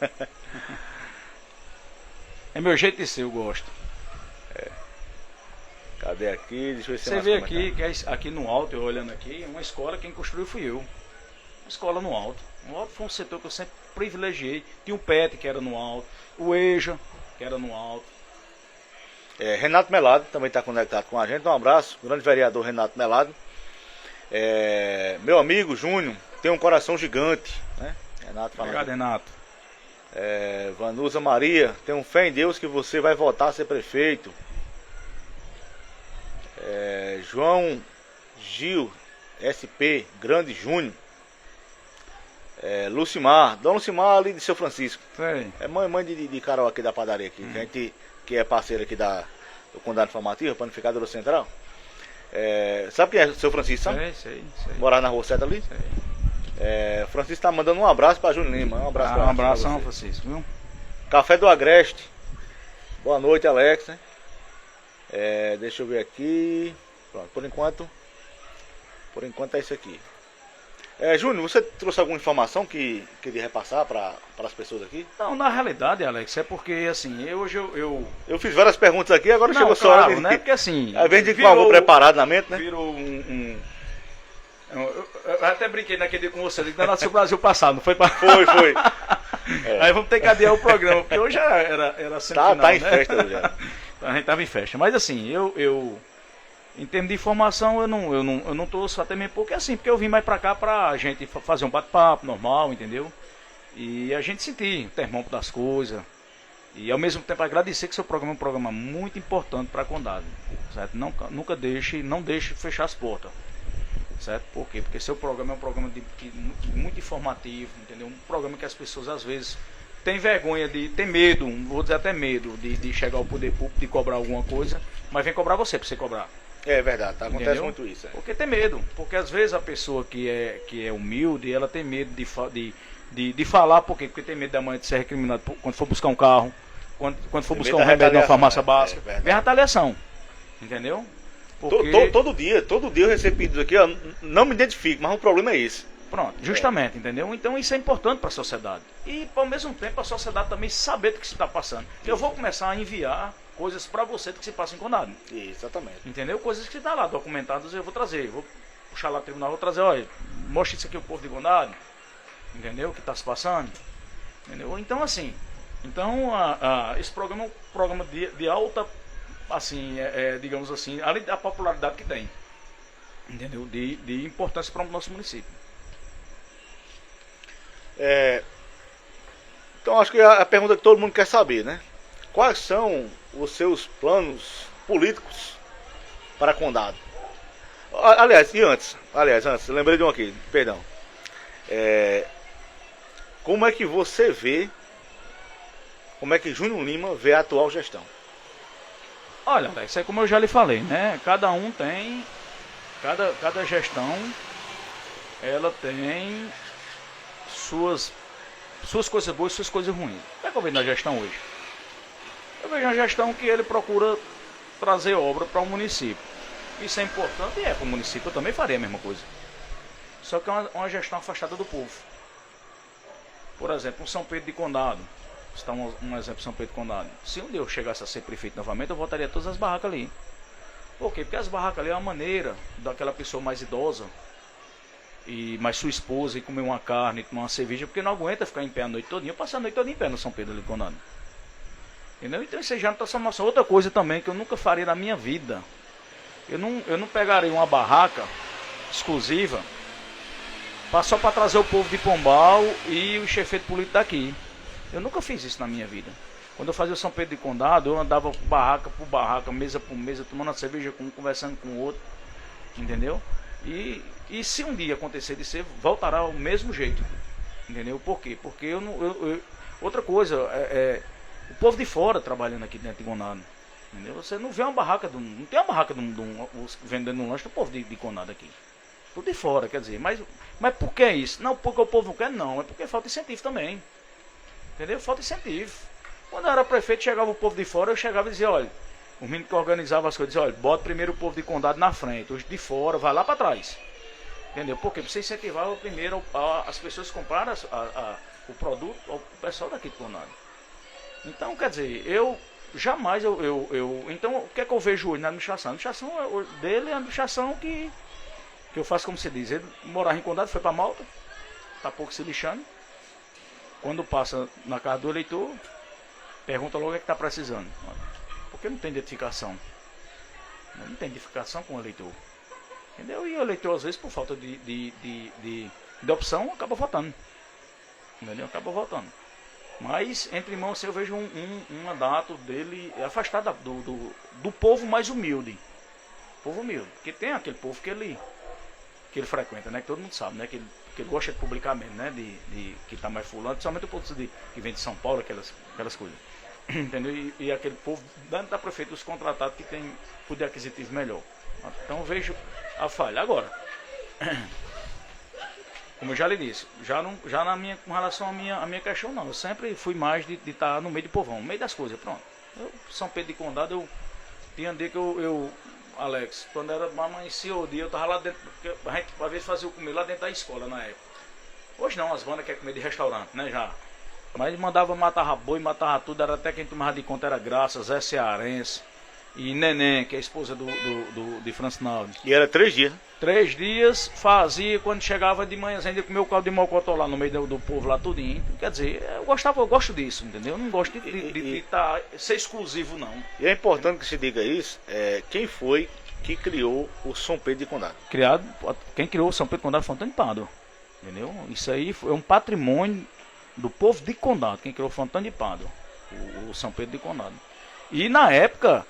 É meu jeito de ser, eu gosto. Cadê aqui? Deixa eu ver se você tem mais vê comentário. aqui, aqui no alto, eu olhando aqui, uma escola, quem construiu fui eu. Uma escola no alto. O alto foi um setor que eu sempre privilegiei. Tinha o PET, que era no alto. O EJA, que era no alto. Renato Melado também está conectado com a gente. Um abraço, grande vereador Renato Melado. Meu amigo Júnior tem um coração gigante, né? Renato falando. Obrigado, Renato. Vanusa Maria, tenho fé em Deus que você vai voltar a ser prefeito. João Gil SP, grande Júnior. Lucimar, Dona Lucimar ali de São Francisco. Sei. É mãe de Carol aqui da padaria aqui. Que a gente, que é parceira aqui do Condado Informativo, Panificadora Central. Sabe quem é São Francisco, sabe? Sei. Morar na Rua 7 ali? Sei. Francisco tá mandando um abraço pra Júnior Lima. Um abraço pra Um abraço, você. Francisco, viu? Café do Agreste. Boa noite, Alex. Né? Deixa eu ver aqui. Pronto, por enquanto é isso aqui. Júnior, você trouxe alguma informação que queria repassar para as pessoas aqui? Não, na realidade, Alex, é porque assim, hoje eu fiz várias perguntas aqui, agora não, chegou claro, só hora de... né? Porque assim, às vezes com algo preparado na mente, né? Virou eu até brinquei naquele dia com você, que nasceu o Brasil passado, não foi para... Foi. Aí vamos ter que adiar o programa, porque hoje era semifinal, tá em né? festa hoje. A gente tava em festa. Mas assim, eu em termos de informação, eu não trouxe até mesmo porque assim, porque eu vim mais pra cá pra gente fazer um bate-papo normal, entendeu? E a gente sentir o termômetro das coisas. E ao mesmo tempo agradecer que seu programa é um programa muito importante para Condado, certo? Nunca não deixe fechar as portas, certo? Por quê? Porque seu programa é um programa muito informativo, entendeu? Um programa que as pessoas às vezes têm vergonha tem medo, vou dizer até medo de chegar ao poder público, de cobrar alguma coisa, mas vem cobrar você para você cobrar. É verdade, acontece entendeu? muito isso. Porque tem medo, porque às vezes a pessoa que é humilde, ela tem medo de falar, por quê? Porque tem medo da mãe de ser recriminado quando for buscar um carro, quando for buscar um remédio na farmácia básica, vem a retaliação, entendeu? Porque... Todo dia eu recebo pedidos aqui, ó, não me identifico, mas o problema é esse. Pronto, justamente, entendeu? Então isso é importante para a sociedade. E ao mesmo tempo a sociedade também saber do que se está passando. Eu vou começar a enviar coisas para você do que se passa em Condado. Exatamente. Entendeu? Coisas que está lá documentadas eu vou trazer. Vou puxar lá no tribunal, vou trazer, olha, mostra isso aqui ao povo de Condado. Entendeu? O que está se passando. Entendeu? Então, assim, esse programa é um programa de alta, assim, digamos assim, além da popularidade que tem, entendeu? De importância para o nosso município. Então acho que é a pergunta que todo mundo quer saber, né? Quais são os seus planos políticos para Condado? Antes, lembrei de um aqui, perdão. Como é que você vê, como é que Júnior Lima vê a atual gestão? Olha, Alex, é como eu já lhe falei, né? Cada gestão, ela tem suas coisas boas e suas coisas ruins. O que é que eu vejo na gestão hoje? Eu vejo uma gestão que ele procura trazer obra para o município. Isso é importante e para o município eu também faria a mesma coisa. Só que é uma gestão afastada do povo. Por exemplo, um São Pedro de Condado. Está um exemplo São Pedro de Condado. Se um dia eu chegasse a ser prefeito novamente, eu voltaria todas as barracas ali. Por quê? Porque as barracas ali é uma maneira daquela pessoa mais idosa e mais sua esposa ir comer uma carne, tomar uma cerveja, porque não aguenta ficar em pé a noite toda. Eu passo a noite toda em pé no São Pedro de Condado. Entendeu? Então isso já não está só noção. Outra coisa também que eu nunca faria na minha vida. Eu não pegaria uma barraca exclusiva só para trazer o povo de Pombal e o chefeito político daqui. Eu nunca fiz isso na minha vida. Quando eu fazia o São Pedro de Condado, eu andava barraca por barraca, mesa por mesa, tomando uma cerveja com um, conversando com o outro. Entendeu? E se um dia acontecer de ser, voltará ao mesmo jeito. Entendeu? Por quê? Porque outra coisa, o povo de fora trabalhando aqui dentro de Condado. Entendeu? Você não vê uma barraca, não tem uma barraca vendendo um lanche do povo de Condado aqui. Tudo de fora, quer dizer. Mas por que isso? Não porque o povo não quer, não. É porque falta incentivo também. Entendeu? Falta incentivo. Quando eu era prefeito, chegava o povo de fora, eu chegava e dizia, olha, os meninos que organizavam as coisas, dizia, olha, bota primeiro o povo de Condado na frente, os de fora, vai lá para trás. Entendeu? Porque você incentivava primeiro as pessoas a comprar o produto ao pessoal daqui de Condado. Então, quer dizer, eu jamais então, o que é que eu vejo hoje na administração? A administração dele é a administração que eu faço como se diz. Ele morava em Condado, foi para Malta, tá pouco se lixando. Quando passa na casa do eleitor, pergunta logo o que está precisando. Porque não tem identificação. Não tem identificação com o eleitor. Entendeu? E o eleitor, às vezes, por falta de opção, acaba votando. Entendeu? Acaba votando. Mas, entre mãos, eu vejo um mandato dele afastado do povo mais humilde. Povo humilde. Porque tem aquele povo que ele frequenta, né? Que todo mundo sabe, né? Que ele gosta de publicar mesmo, né? Que tá mais fulano. Principalmente o povo que vem de São Paulo, aquelas coisas. Entendeu? E aquele povo dentro da prefeitura, os contratados que tem poder aquisitivo melhor. Então eu vejo a falha. Agora, como eu já lhe disse, com relação à minha questão, não. Eu sempre fui mais de estar no meio do povão, no meio das coisas, pronto. São Pedro de Condado, eu tinha um dia que Alex, quando era amanhecia o dia, eu tava lá dentro, porque a gente às vezes fazia o comer lá dentro da escola na época. Hoje não, as bandas querem comer de restaurante, né, já. Mas mandava matar boi, matava tudo, era até quem tomava de conta era Graça, Zé Cearense e Neném, que é a esposa de Francinaldo. E era 3 dias. 3 dias, fazia, quando chegava de manhã, ainda comia o caldo de mocotó lá no meio do povo lá tudinho. Quer dizer, eu gosto disso, entendeu? Eu não gosto de ser exclusivo, não. E é importante que se diga isso, quem foi que criou o São Pedro de Condado? Quem criou o São Pedro de Condado foi Antônio Pádua, entendeu? Isso aí é um patrimônio do povo de Condado. Quem criou foi Antônio Pádua, o São Pedro de Condado. E na época,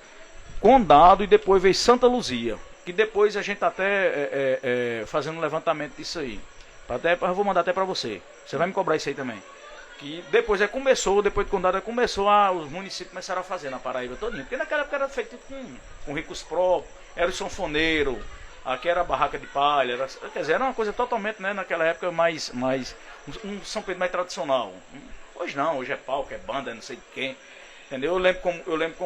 Condado e depois veio Santa Luzia. Que depois a gente tá até fazendo um levantamento disso aí. Eu vou mandar até para você. Você vai me cobrar isso aí também. Que depois depois de Condado começou os municípios começaram a fazer na Paraíba todinha. Porque naquela época era feito com ricos próprios, era o sanfoneiro, aqui era a barraca de palha, quer dizer, era uma coisa totalmente, né, naquela época mais um São Pedro mais tradicional. Hoje não, hoje é palco, é banda, não sei de quem. Entendeu? Eu lembro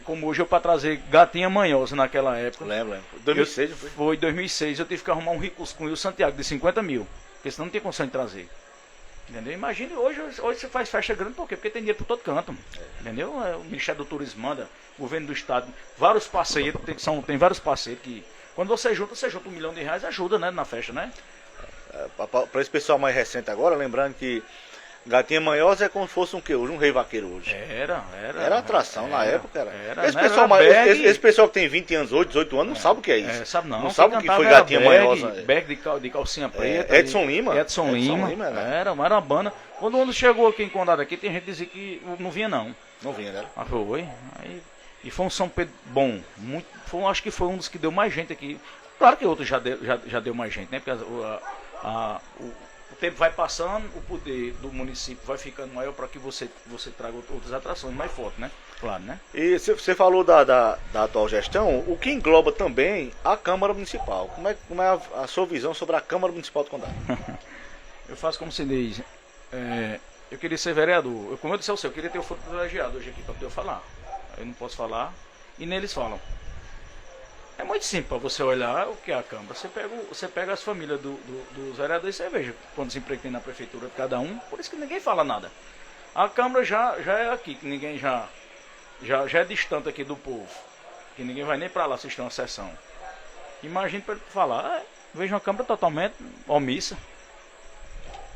como hoje eu para trazer Gatinha Manhosa naquela época. Lembro. 2006 foi 2006, eu tive que arrumar um recurso com o Santiago de 50 mil. Porque senão não tinha condição de trazer. Entendeu? Imagine hoje você faz festa grande, por quê? Porque tem dinheiro por todo canto. Entendeu? O Ministério do Turismo manda, o governo do estado, vários parceiros, tem vários parceiros que. Quando você junta R$1 milhão, ajuda, né, na festa, né? Para esse pessoal mais recente agora, lembrando que Gatinha Manhosa é como se fosse um que hoje? Um rei vaqueiro hoje. Era atração na época, era. Esse pessoal que tem 20 anos hoje, 18 anos, não sabe o que é isso. Sabe não. Não sabe o que foi Gatinha Manhosa. Berg de calcinha preta. Edson Lima. Edson Lima. Era uma banda. Quando o ano chegou aqui em Condado aqui, tem gente que dizia que não vinha não. Não vinha, né? Mas foi. E foi um São Pedro bom. Acho que foi um dos que deu mais gente aqui. Claro que outros já deu mais gente, né? Porque o tempo vai passando, o poder do município vai ficando maior para que você traga outras atrações mais fortes, né? Claro, né? E você falou da atual gestão, o que engloba também a Câmara Municipal. Como é a sua visão sobre a Câmara Municipal do Condado? Eu faço como se diz. Eu queria ser vereador. Como eu disse ao seu, eu queria ter o foro privilegiado hoje aqui para poder falar. Eu não posso falar e neles falam. É muito simples para você olhar o que é a Câmara. Você pega as famílias dos vereadores e você veja quantos empregos tem na prefeitura de cada um. Por isso que ninguém fala nada. A Câmara já é aqui, que ninguém já é distante aqui do povo. Que ninguém vai nem para lá assistir uma sessão. Imagine para ele falar, veja uma Câmara totalmente omissa.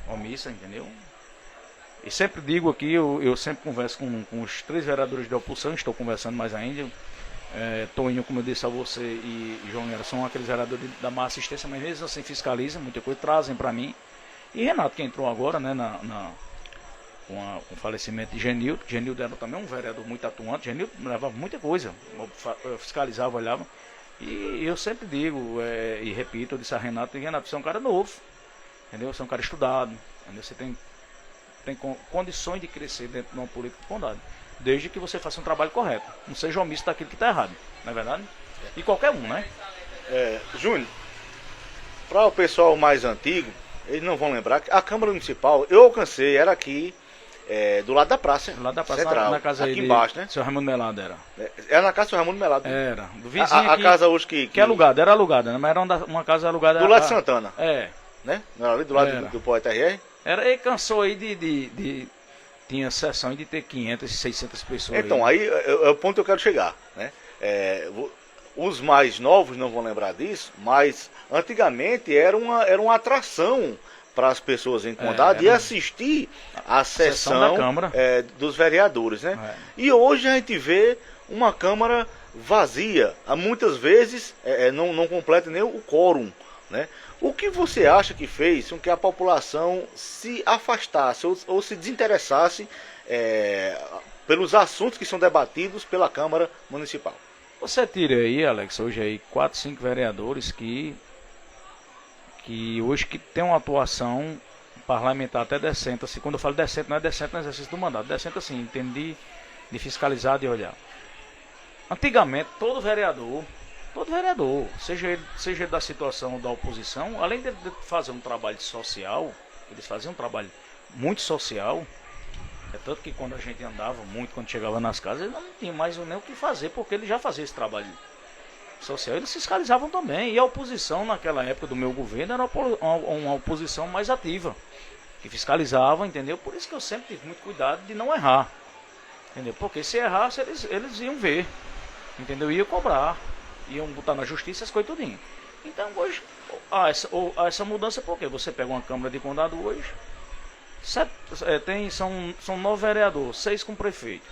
Omissa, entendeu? E sempre digo aqui, eu sempre converso com os 3 vereadores da oposição, estou conversando mais ainda. Toninho, como eu disse a você, e João Nera são aqueles vereadores da má assistência, mas mesmo assim fiscalizam, muita coisa, trazem para mim. E Renato, que entrou agora, né, com o falecimento de Genildo. Genildo era também um vereador muito atuante. Genildo levava muita coisa, fiscalizava, olhava. E eu sempre digo, e repito, eu disse a Renato, você é um cara novo, entendeu? Você é um cara estudado, entendeu? Você tem condições de crescer dentro de uma política do condado. Desde que você faça um trabalho correto. Não seja omisso daquilo que está errado. Não é verdade? E qualquer um, né? Júnior, para o pessoal mais antigo, eles não vão lembrar que a Câmara Municipal, eu alcancei, era aqui, do lado da praça. Do lado da praça, central, na casa aqui embaixo, né? Seu Raimundo Melado era. Era na casa do seu Raimundo Melado. Era. Do vizinho a casa hoje que é alugada, era alugada, né? Mas era uma casa alugada. Do lado de Santana. Né? Não era ali do lado do Poeta RR? Ele cansou aí tinha sessão de ter 500, 600 pessoas. Então, aí é o ponto que eu quero chegar, né? Os mais novos não vão lembrar disso, mas antigamente era uma atração para as pessoas em Condado e assistir a sessão da Câmara dos vereadores, né? E hoje a gente vê uma Câmara vazia, muitas vezes não completa nem o quórum, né? O que você acha que fez com que a população se afastasse ou se desinteressasse pelos assuntos que são debatidos pela Câmara Municipal? Você tira aí, Alex, hoje aí 4, 5 vereadores que hoje que tem uma atuação parlamentar até decente. Assim, quando eu falo decente, não é decente no exercício do mandato, decente assim, entende de fiscalizar, de olhar. Antigamente, todo vereador, seja ele da situação da oposição, além de fazer um trabalho social, eles faziam um trabalho muito social. Tanto que quando a gente andava muito, quando chegava nas casas, eles não tinham mais nem o que fazer, porque ele já fazia esse trabalho social. Eles fiscalizavam também. E a oposição naquela época do meu governo era uma oposição mais ativa, que fiscalizava, entendeu? Por isso que eu sempre tive muito cuidado de não errar, entendeu? Porque se errasse, eles iam ver, entendeu? Iam cobrar, iam botar na justiça as coisas tudinho. Então hoje, essa mudança, porque você pega uma Câmara de Condado hoje, são 9 vereadores, 6 com prefeito.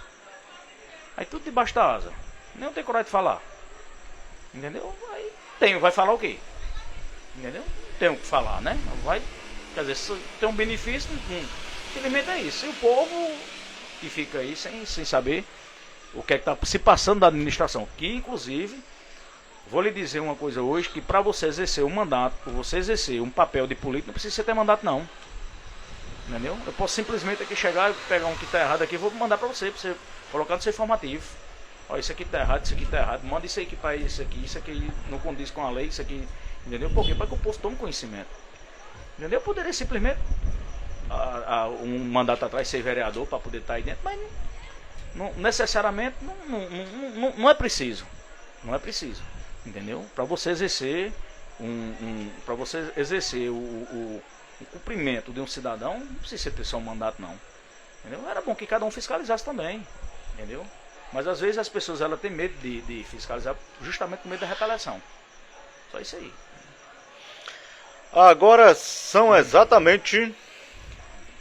Aí tudo debaixo da asa. Nem tem coragem de falar. Entendeu? Aí vai falar o quê? Entendeu? Tem o que falar, né? Quer dizer, se tem um benefício, infelizmente é isso. E o povo que fica aí sem saber o que é que está se passando da administração. Que inclusive, vou lhe dizer uma coisa hoje, que para você exercer um mandato, para você exercer um papel de político, não precisa você ter mandato não. Entendeu? Eu posso simplesmente aqui chegar e pegar um que está errado aqui e vou mandar para você colocar no seu informativo. Ó, isso aqui está errado, isso aqui está errado. Manda isso aqui para isso aqui não condiz com a lei, isso aqui. Entendeu? Por quê? Para que o povo tome conhecimento. Entendeu? Eu poderia simplesmente um mandato atrás ser vereador para poder estar aí dentro, mas não necessariamente não é preciso. Não é preciso. Entendeu? Para você exercer para você exercer o cumprimento de um cidadão, não precisa ter só um mandato não. Entendeu? Era bom que cada um fiscalizasse também. Entendeu? Mas às vezes as pessoas têm medo de fiscalizar justamente com medo da retaliação. Só isso aí. Agora são exatamente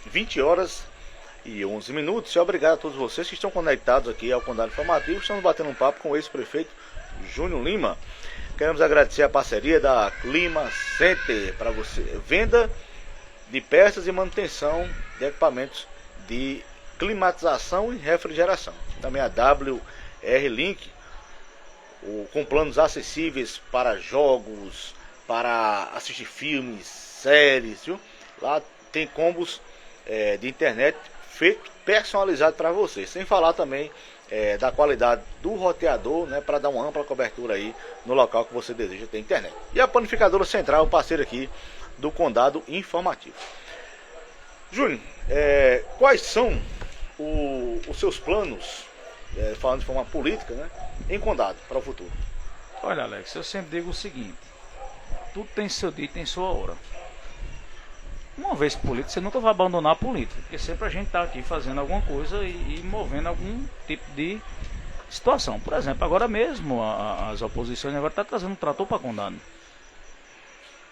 20 horas e 11 minutos. E obrigado a todos vocês que estão conectados aqui ao Condado Informativo. Estamos batendo um papo com o ex-prefeito Júnior Lima. Queremos agradecer a parceria da Clima Center para você, venda de peças e manutenção de equipamentos de climatização e refrigeração. Também a WR Link, com planos acessíveis para jogos, para assistir filmes, séries, viu? Lá tem combos de internet feito personalizado para você, sem falar também da qualidade do roteador, né, para dar uma ampla cobertura aí no local que você deseja ter internet. E a Panificadora Central, parceiro aqui do Condado Informativo. Júnior, quais são os seus planos, falando de forma política, né, em Condado para o futuro? Olha, Alex, eu sempre digo o seguinte: tudo tem seu dia e tem sua hora. Uma vez político, você nunca vai abandonar a política, porque sempre a gente está aqui fazendo alguma coisa e movendo algum tipo de situação. Por exemplo, agora mesmo as oposições agora estão trazendo um trator para Condado.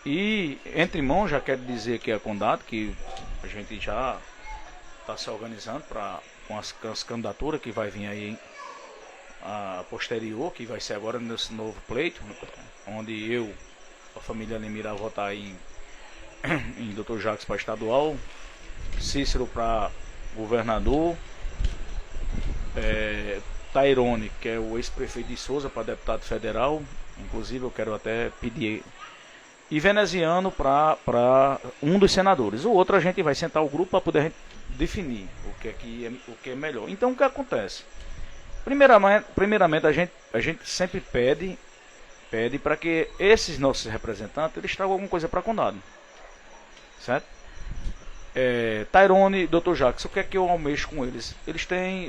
E entre mãos já quero dizer que é Condado, que a gente já está se organizando com as candidaturas que vai vir aí a posterior, que vai ser agora nesse novo pleito, onde eu, a família Lima, irá votar em Dr. Jacques para estadual, Cícero para governador, Tairone, que é o ex-prefeito de Souza, para deputado federal. Inclusive eu quero até pedir, e Veneziano para um dos senadores. O outro a gente vai sentar o grupo para poder definir o que é melhor. Então o que acontece? Primeiramente a gente sempre pede para que esses nossos representantes eles tragam alguma coisa para Condado, certo? Tairone e Dr. Jacques, o que é que eu almejo com eles? Eles têm,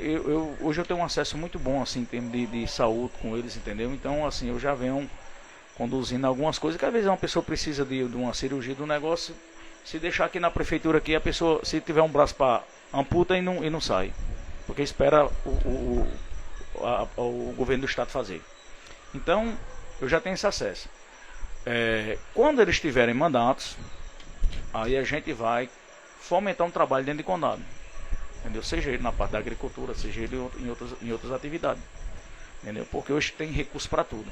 hoje eu tenho um acesso muito bom assim, em termos de saúde com eles, entendeu? Então assim, eu já venho conduzindo algumas coisas, que às vezes uma pessoa precisa de uma cirurgia do negócio, se deixar aqui na prefeitura aqui, a pessoa, se tiver um braço para amputa e não sai, porque espera o governo do estado fazer. Então eu já tenho esse acesso. Quando eles tiverem mandatos, aí a gente vai fomentar um trabalho dentro de Condado, entendeu? Seja ele na parte da agricultura, seja ele em outras atividades, entendeu? Porque hoje tem recurso para tudo.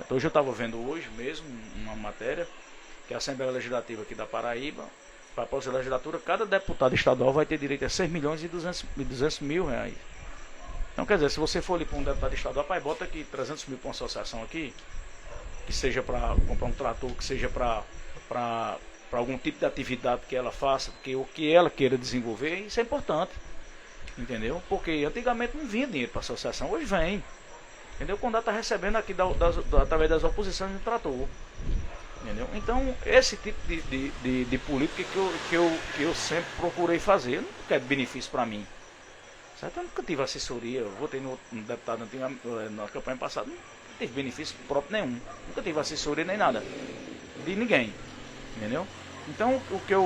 Então, hoje eu estava vendo hoje mesmo uma matéria que a Assembleia Legislativa aqui da Paraíba, para a próxima legislatura, cada deputado estadual vai ter direito a 6 milhões e 200 mil reais. Então, quer dizer, se você for ali para um deputado estadual, pai, bota aqui 300 mil para uma associação aqui, que seja para comprar um trator, que seja para algum tipo de atividade que ela faça, porque o que ela queira desenvolver, isso é importante, entendeu? Porque antigamente não vinha dinheiro para a associação, hoje vem, entendeu? O Condado está recebendo aqui através das oposições do trator, entendeu? Então esse tipo de política que eu sempre procurei fazer. Eu não quero benefício para mim, certo? Eu nunca tive assessoria, eu votei no deputado na campanha passada, não teve benefício próprio nenhum, nunca tive assessoria nem nada de ninguém, entendeu? Então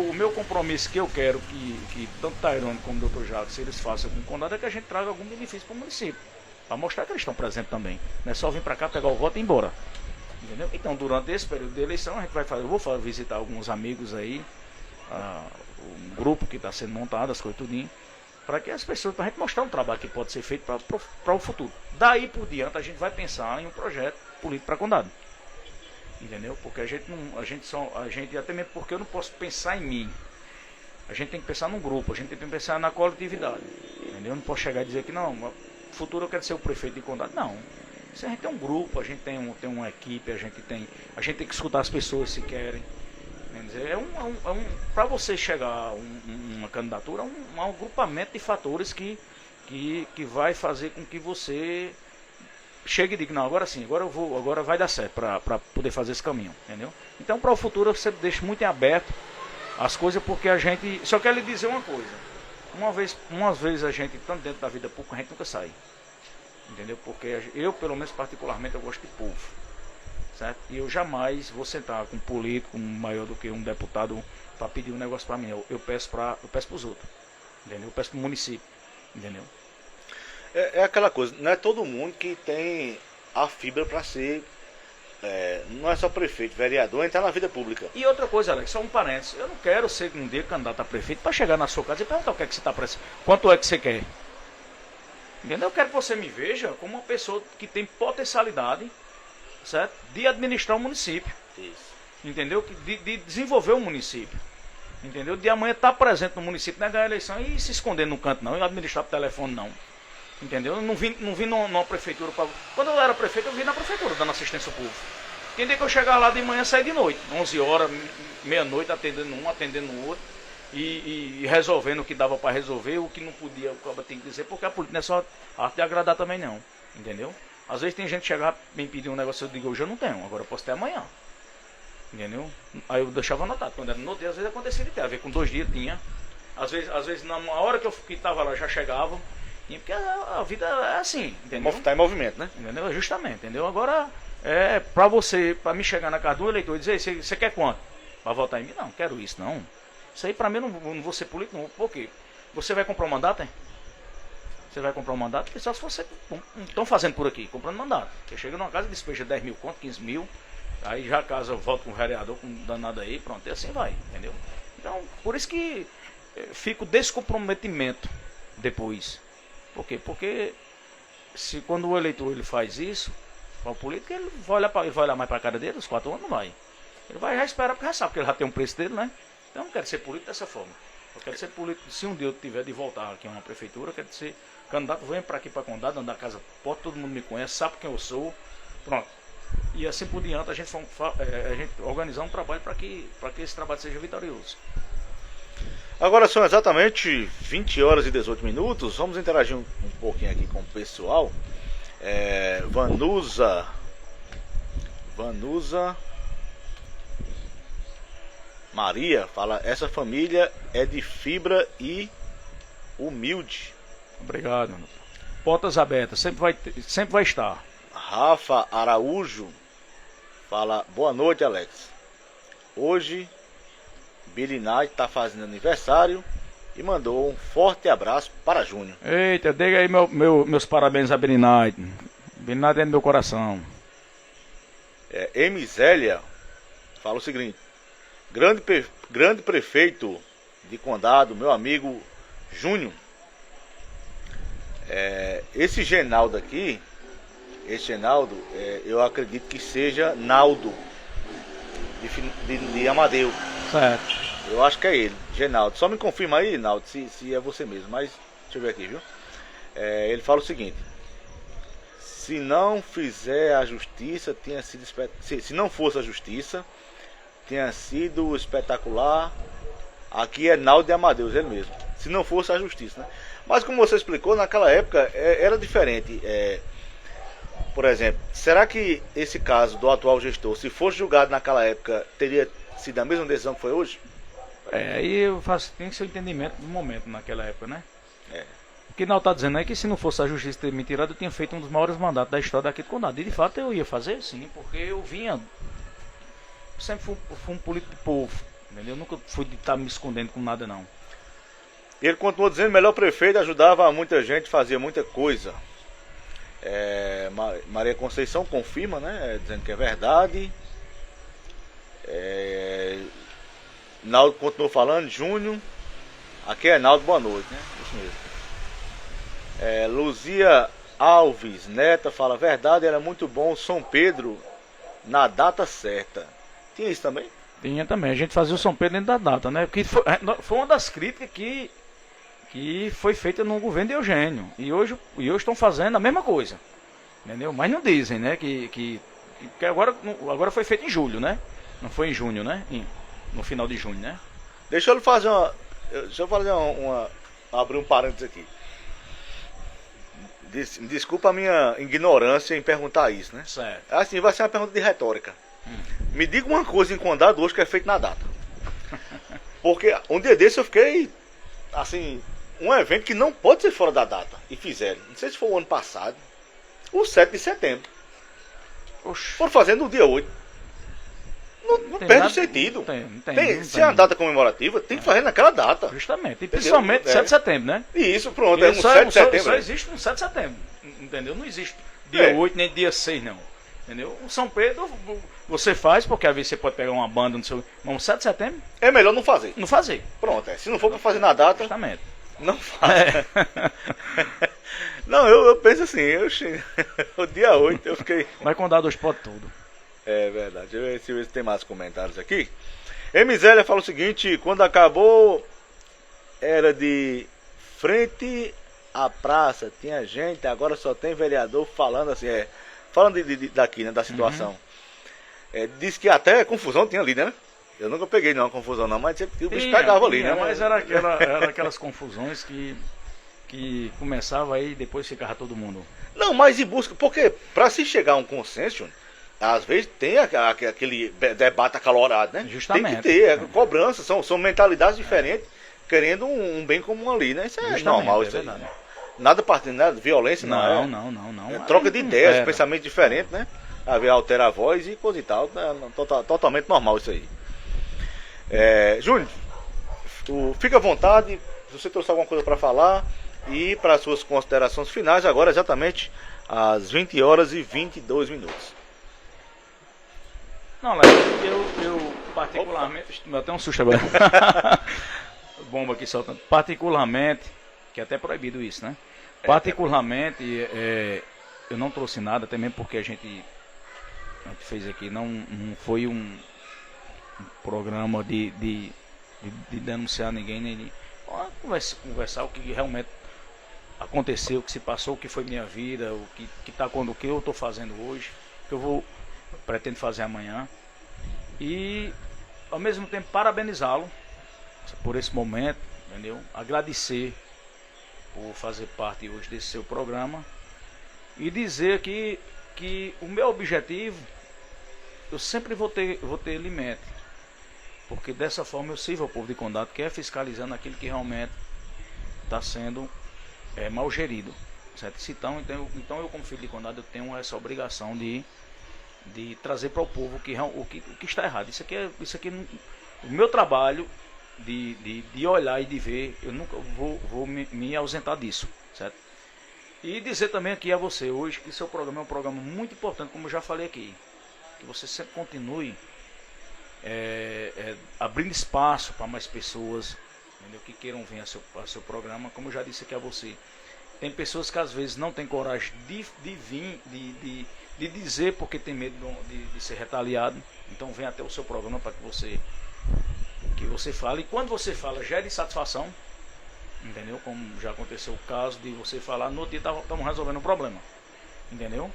o meu compromisso que eu quero que tanto Tairone como o Dr. Jacques eles façam com o Condado é que a gente traga algum benefício para o município, para mostrar que eles estão presentes também, não é só vir para cá, pegar o voto e ir embora, entendeu? Então durante esse período de eleição a gente vai fazer, eu vou visitar alguns amigos aí, um grupo que está sendo montado, as coisas tudinho, para que as pessoas, para a gente mostrar um trabalho que pode ser feito para o futuro. Daí por diante a gente vai pensar em um projeto político para Condado, entendeu? Porque a gente até mesmo porque eu não posso pensar em mim, a gente tem que pensar num grupo, a gente tem que pensar na coletividade, entendeu? Eu não posso chegar e dizer que não, no futuro eu quero ser o prefeito de Condado, não. Se a gente tem um grupo, a gente tem uma equipe, a gente tem que escutar as pessoas se querem. Para você chegar a uma candidatura, um agrupamento de fatores que vai fazer com que você chegue e diga, não, agora sim, agora vai dar certo para poder fazer esse caminho, entendeu? Então para o futuro eu sempre deixo muito em aberto as coisas, porque a gente, só quero lhe dizer uma coisa, umas vezes a gente, tanto dentro da vida pública, a gente nunca sai, entendeu? Porque eu, pelo menos particularmente, eu gosto de povo, certo? E eu jamais vou sentar com um político maior do que um deputado para pedir um negócio para mim. Eu peço para os outros, entendeu? Eu peço para o município, entendeu? É aquela coisa, não é todo mundo que tem a fibra para ser não é só prefeito, vereador, entrar na vida pública. E outra coisa, Alex, só um parênteses. Eu não quero ser um dia candidato a prefeito para chegar na sua casa e perguntar o que é que você está precisando. Quanto é que você quer? Entendeu? Eu quero que você me veja como uma pessoa que tem potencialidade, certo? De administrar o município. Isso. Entendeu? De desenvolver o município. Entendeu? De amanhã estar presente no município, não é ganhar a eleição e se esconder no canto, não. E administrar por telefone, não. Entendeu? Eu não vim numa prefeitura. Quando eu era prefeito, eu vim na prefeitura, dando assistência ao povo. Tem dia que eu chegava lá de manhã e saía de noite. 11 horas, meia-noite, atendendo um, atendendo o outro. E resolvendo o que dava para resolver, o que não podia, o cara tem que dizer, porque a política não é só arte de agradar também, não. Entendeu? Às vezes tem gente que chegava e me pedir um negócio, eu digo, hoje eu não tenho, agora eu posso ter amanhã. Entendeu? Aí eu deixava anotado. Quando era no dia, às vezes acontecia de ter. Às vezes com 2 dias tinha. Às vezes na hora que eu estava lá já chegava. Porque a vida é assim, entendeu? Tá em movimento, né? Entendeu? Justamente, entendeu? Agora, pra me chegar na casa do eleitor e dizer, você quer quanto? Pra votar em mim? Não, quero isso, não. Isso aí pra mim eu não vou ser político, não. Por quê? Você vai comprar um mandato, hein? Você vai comprar um mandato? Porque só se você estão fazendo por aqui, comprando mandato. Você chega numa casa e despeja 10 mil conto, 15 mil. Aí já casa, volta com o vereador, com danado aí, pronto, e assim vai, entendeu? Então, por isso que fica o descomprometimento depois. Por quê? Porque quando o eleitor ele faz isso, o político, ele vai olhar mais para a cara dele, os 4 anos não vai. Ele vai já esperar porque já sabe que ele já tem um preço dele, né? Então eu não quero ser político dessa forma. Eu quero ser político, se um dia eu tiver de voltar aqui a uma prefeitura, eu quero ser candidato, venho para aqui para condado, andar casa porta, todo mundo me conhece, sabe quem eu sou, pronto. E assim por diante a gente organizar um trabalho para que esse trabalho seja vitorioso. Agora são exatamente 20 horas e 18 minutos. Vamos interagir um pouquinho aqui com o pessoal. Vanusa Maria fala: essa família é de fibra e humilde. Obrigado. Portas abertas, sempre vai estar. Rafa Araújo fala: boa noite, Alex. Hoje Billy Knight está fazendo aniversário e mandou um forte abraço para Júnior. Eita, diga aí meus parabéns a Billy Knight. Billy Knight é no meu coração. Zélia fala o seguinte: grande prefeito de condado, meu amigo Júnior. Esse Genaldo aqui, eu acredito que seja Naldo de Amadeu. Certo. Eu acho que é ele, Genaldo. Só me confirma aí, Naldo, se é você mesmo. Mas deixa eu ver aqui, viu? Ele fala o seguinte: se não fizer a justiça, se não fosse a justiça, tinha sido espetacular. Aqui é Naldo de Amadeus, ele mesmo. Se não fosse a justiça, né? Mas como você explicou, naquela época era diferente. Por exemplo, será que esse caso do atual gestor, se fosse julgado naquela época, teria sido a mesma decisão que foi hoje? Aí tem que ser o entendimento do momento naquela época, né? O que não está dizendo é que se não fosse a justiça ter me tirado, eu tinha feito um dos maiores mandatos da história daqui do condado. E de fato eu ia fazer, sim, porque eu sempre fui um político de povo, entendeu? Eu nunca fui de estar me escondendo com nada, não. Ele continuou dizendo: melhor prefeito, ajudava muita gente, fazia muita coisa. Maria Conceição confirma, né? Dizendo que é verdade. Naldo continuou falando: Júnior, aqui é Naldo, boa noite, né? Isso mesmo. Luzia Alves Neta fala: verdade, era muito bom São Pedro na data certa. Tinha isso também? Tinha também, a gente fazia o São Pedro dentro da data, né? Porque foi uma das críticas que foi feita no governo de Eugênio. E hoje estão fazendo a mesma coisa, entendeu? Mas não dizem, né? Que agora foi feito em julho, né? Não foi em junho, né? No final de junho, né? Deixa eu fazer abrir um parênteses aqui. Desculpa a minha ignorância em perguntar isso, né? Certo. Assim, vai ser uma pergunta de retórica. Me diga uma coisa em condado hoje que é feito na data. Porque um dia desse eu fiquei, assim, um evento que não pode ser fora da data. E fizeram. Não sei se foi o ano passado. O 7 de setembro. Oxi. Foram fazendo no dia 8. Não perde o sentido. Não tem. Se é uma data comemorativa, tem que fazer naquela data. Justamente. E principalmente 7 de setembro, né? Isso, pronto. É um 7 de setembro. Só existe um 7 de setembro. Entendeu? Não existe dia 8 nem dia 6, não. Entendeu? O São Pedro você faz, porque às vezes você pode pegar uma banda no seu. Mas 7 de setembro? É melhor não fazer. Não fazer. Pronto, se não for para fazer na data, justamente. não faz. Não, eu penso assim, o dia 8 eu fiquei. Vai contar 2 potes tudo. É verdade. Deixa eu ver se tem mais comentários aqui. Misélia fala o seguinte: quando acabou, era de frente à praça, tinha gente, agora só tem vereador falando assim, falando daqui, né, da situação. Diz que até confusão tinha ali, né? Eu nunca peguei nenhuma confusão não, mas o bicho pegava ali, né? Mas era aquelas confusões que começava aí e depois ficava todo mundo. Não, mas em busca, porque para se chegar a um consenso, às vezes tem aquele debate acalorado, né? Justamente. Tem que ter, cobrança, são mentalidades diferentes, querendo um bem comum ali, né? Isso é normal, isso aí. Nada partindo, nada de violência, não. Troca de ideias, pensamento diferente, né? Altera a voz e coisa e tal, totalmente normal isso aí. Júnior, fica à vontade, se você trouxe alguma coisa para falar e para as suas considerações finais, agora exatamente às 20 horas e 22 minutos. Não, Léo, eu particularmente, me até um susto agora. Bomba aqui soltando. Particularmente, que é até proibido isso, né? Particularmente, eu não trouxe nada, até mesmo porque a gente fez aqui, não foi um programa de denunciar ninguém, nem conversar o que realmente aconteceu, o que se passou, o que foi minha vida, o que eu estou fazendo hoje, o que eu pretendo fazer amanhã. E ao mesmo tempo parabenizá-lo por esse momento, entendeu? Agradecer por fazer parte hoje desse seu programa e dizer que o meu objetivo eu sempre vou ter ele em mente, porque dessa forma eu sirvo ao povo de Condado, que é fiscalizando aquilo que realmente está sendo mal gerido, certo? Então eu como filho de Condado eu tenho essa obrigação de trazer para o povo o que está errado. Isso aqui o meu trabalho de olhar e de ver, eu nunca vou me ausentar disso, certo? E dizer também aqui a você hoje que seu programa é um programa muito importante, como eu já falei aqui, que você sempre continue abrindo espaço para mais pessoas, entendeu? Que queiram vir a seu programa. Como eu já disse aqui a você, tem pessoas que às vezes não têm coragem de vir, de dizer porque tem medo de ser retaliado. Então vem até o seu programa para que você fale. E quando você fala, gere satisfação, entendeu? Como já aconteceu o caso de você falar, no outro dia estamos resolvendo um problema, entendeu?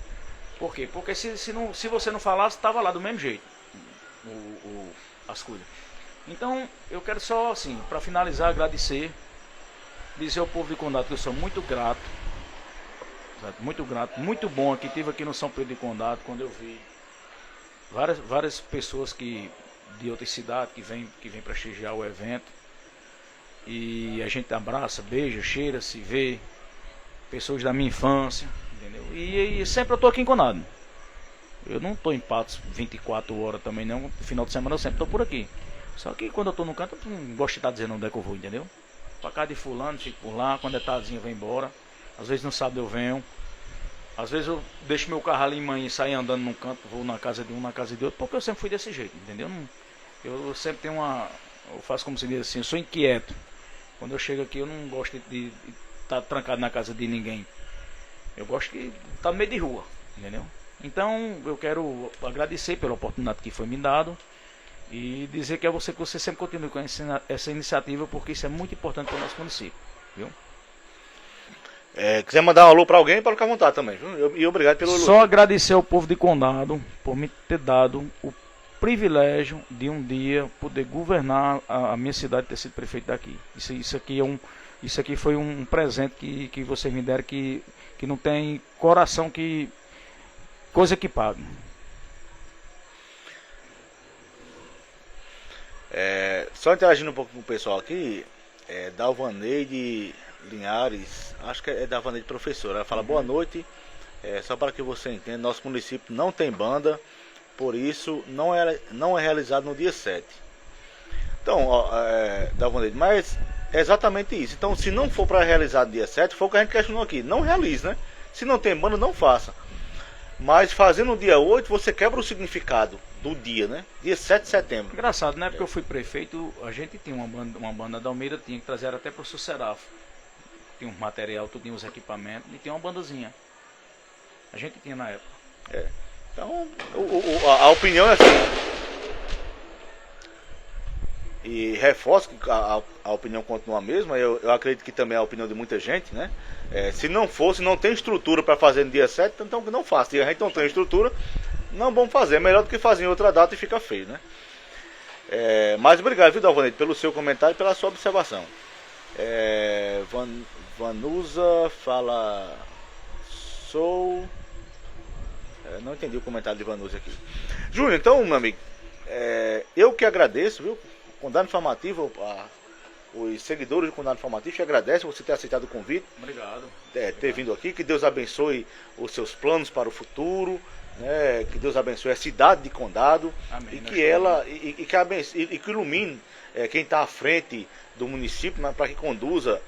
Por quê? Porque se você não falasse, estava lá do mesmo jeito as coisas. Então eu quero só assim, para finalizar, agradecer, dizer ao povo de Condado que eu sou muito grato, muito grato, muito bom aqui. Estive aqui no São Pedro de Condado, quando eu vi várias pessoas de outras cidades que vem prestigiar o evento, e a gente abraça, beija, cheira, se vê, pessoas da minha infância, entendeu? E sempre eu estou aqui em Condado. Eu não estou em Patos 24 horas também não, no final de semana eu sempre estou por aqui. Só que quando eu estou no canto, eu não gosto de estar dizendo onde é que eu vou, entendeu? Pra cá de fulano, fico por lá, quando é tardezinho eu venho embora. Às vezes no sábado eu venho. Às vezes eu deixo meu carro ali em manhã e saio andando num canto, vou na casa de um, na casa de outro, porque eu sempre fui desse jeito, entendeu? Eu sempre tenho eu faço como se diz assim, eu sou inquieto. Quando eu chego aqui eu não gosto de estar trancado na casa de ninguém. Eu gosto de estar no meio de rua, entendeu? Então eu quero agradecer pela oportunidade que foi me dado e dizer que é você que você sempre continue com essa iniciativa, porque isso é muito importante para o nosso município, viu? Quiser mandar um alô para alguém, pode ficar à vontade também, viu? E obrigado pelo alô. Só agradecer ao povo de Condado por me ter dado o privilégio de um dia poder governar a minha cidade, ter sido prefeito daqui. Isso aqui foi um presente que vocês me deram, que não tem coração, coisa que paga. Só interagindo um pouco com o pessoal aqui, Dalvaneide Linhares, acho que é Dalvaneide professora, ela fala: boa noite, só para que você entenda, nosso município não tem banda, por isso não é realizado no dia 7. Então, Dalvaneide, mas é exatamente isso. Então, se não for para realizar no dia 7, foi o que a gente questionou aqui, não realize, né? Se não tem banda, não faça. Mas fazendo o dia 8, você quebra o significado do dia, né? Dia 7 de setembro. Engraçado, né? Porque eu fui prefeito, a gente tinha uma banda da Almeida, tinha que trazer até para o Serafo. Tinha um material, tudo, tinha os equipamentos e tinha uma bandazinha. A gente tinha na época. Então, a opinião é assim. E reforço que a opinião continua a mesma. Eu acredito que também é a opinião de muita gente, né? Se não fosse, não tem estrutura para fazer no dia 7, então que não faça. Se a gente não tem estrutura, não vamos fazer. É melhor do que fazer em outra data e fica feio, né? Mas obrigado, viu, Dalvanete, pelo seu comentário e pela sua observação. Vanusa fala... não entendi o comentário de Vanusa aqui. Júnior, então, meu amigo, eu que agradeço, viu? Condado Informativo, os seguidores do Condado Informativo te agradecem você ter aceitado o convite. Obrigado. Ter vindo aqui. Que Deus abençoe os seus planos para o futuro, né? Que Deus abençoe a cidade de Condado. Amém, e que ilumine quem está à frente do município, né? Para que conduza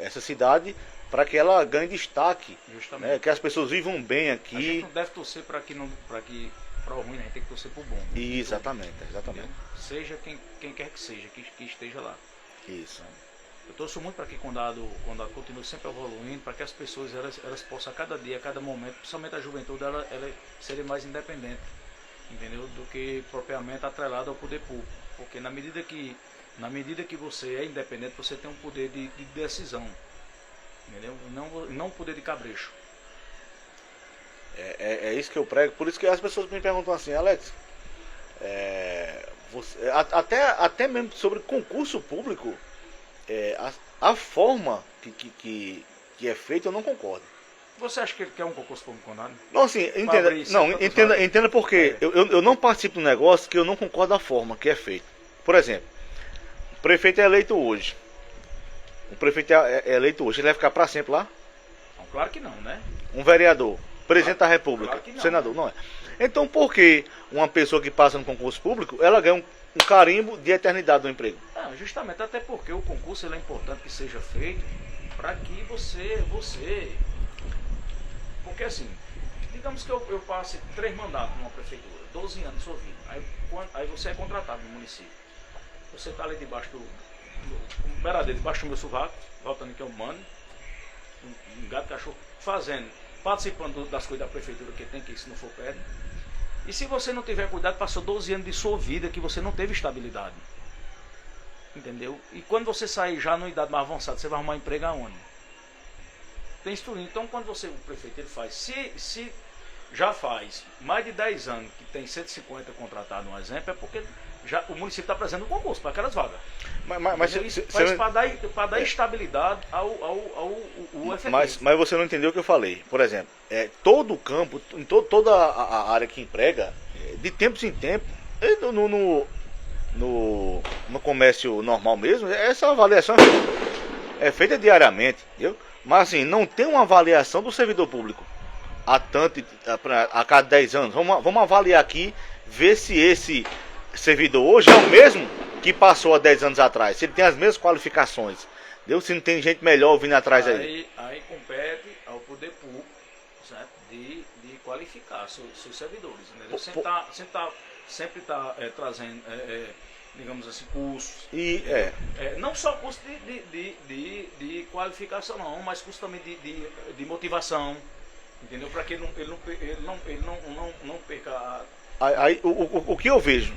essa cidade, para que ela ganhe destaque, né? Que as pessoas vivam bem aqui. A gente não deve torcer para o ruim, né? A gente tem que torcer para o bom. Exatamente. Seja quem quer que seja, que esteja lá. Isso. Eu torço muito para que Condado continue sempre evoluindo, para que as pessoas elas possam a cada dia, a cada momento, principalmente a juventude, ela ser mais independente, entendeu? Do que propriamente atrelada ao poder público. Porque na medida que você é independente, você tem um poder de decisão, entendeu? Não um poder de cabrecho. É isso que eu prego. Por isso que as pessoas me perguntam assim, Alex, até mesmo sobre concurso público, a forma que é feita eu não concordo. Você acha que ele quer um concurso público Condado? Não, assim, entenda porque eu não participo de um negócio que eu não concordo da forma que é feito. Por exemplo, o prefeito é eleito hoje. Ele vai ficar para sempre lá? Não, claro que não, né? Um vereador, presidente da República, claro que não, senador, não é? Então por que uma pessoa que passa no concurso público, ela ganha um carimbo de eternidade do emprego? Justamente, até porque o concurso ele é importante que seja feito para que você... Porque assim, digamos que eu passe 3 mandatos numa prefeitura, 12 anos de sua vida, aí você é contratado no município. Você está ali debaixo debaixo do meu sovaco, voltando que é um mano, um gato cachorro, participando das coisas da prefeitura que tem, que se não for perto. E se você não tiver cuidado, passou 12 anos de sua vida que você não teve estabilidade. Entendeu? E quando você sair já numa idade mais avançada, você vai arrumar emprego aonde? Tem isso tudo. Então quando o prefeito ele faz, se já faz mais de 10 anos que tem 150 contratados, um exemplo, é porque já o município está apresentando um concurso para aquelas vagas. Para dar estabilidade ao efetivo. Mas você não entendeu o que eu falei. Por exemplo, todo o campo, em toda a área que emprega, de tempos em tempos, no comércio normal mesmo, essa avaliação é feita diariamente, entendeu? Mas assim, não tem uma avaliação do servidor público a cada 10 anos. Vamos avaliar aqui, ver se esse servidor hoje é o mesmo que passou há 10 anos atrás, se ele tem as mesmas qualificações, entendeu? Se não tem gente melhor vindo atrás aí. Aí compete ao poder público, certo? De qualificar seus servidores, entendeu? Sempre tá trazendo, digamos assim, cursos. Não só curso de qualificação não, mas curso também de motivação, entendeu? Para que ele não perca Aí, o que eu vejo?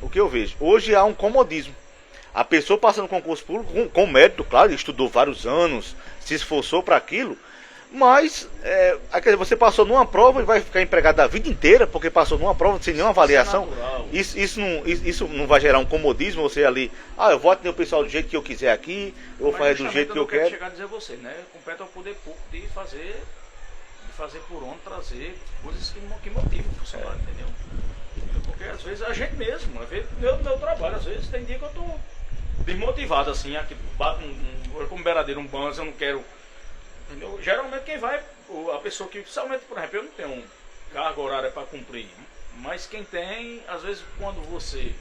Hoje há um comodismo. A pessoa passa no concurso público com mérito, claro, estudou vários anos, se esforçou para aquilo, mas você passou numa prova e vai ficar empregado a vida inteira porque passou numa prova sem nenhuma avaliação. Isso não vai gerar um comodismo, você ali, eu vou atender o pessoal do jeito que eu quiser aqui, eu vou fazer do jeito que eu quero. Chegar a dizer a você, né? Compete ao poder público de fazer por onde trazer coisas que motivam o funcionário, entendeu? Porque às vezes a gente mesmo, meu trabalho, às vezes tem dia que eu tô desmotivado assim, aqui bato como beiradeiro, um banzo, eu não quero, entendeu? Geralmente quem vai, a pessoa que, principalmente, por exemplo, eu não tenho carga horária para cumprir, mas quem tem, às vezes quando você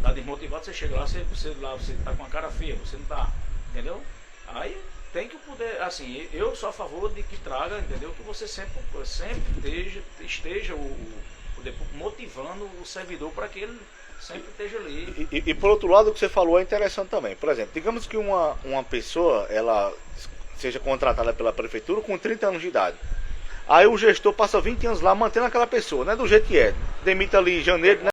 tá desmotivado, você chega lá, você tá com a cara feia, você não tá, entendeu? Aí tem que poder, assim, eu sou a favor de que traga, entendeu? Que você sempre esteja motivando o servidor para que ele sempre esteja ali. E por outro lado, o que você falou é interessante também. Por exemplo, digamos que uma pessoa, ela seja contratada pela prefeitura com 30 anos de idade. Aí o gestor passa 20 anos lá mantendo aquela pessoa, né? Do jeito que é. Demite ali em janeiro, né?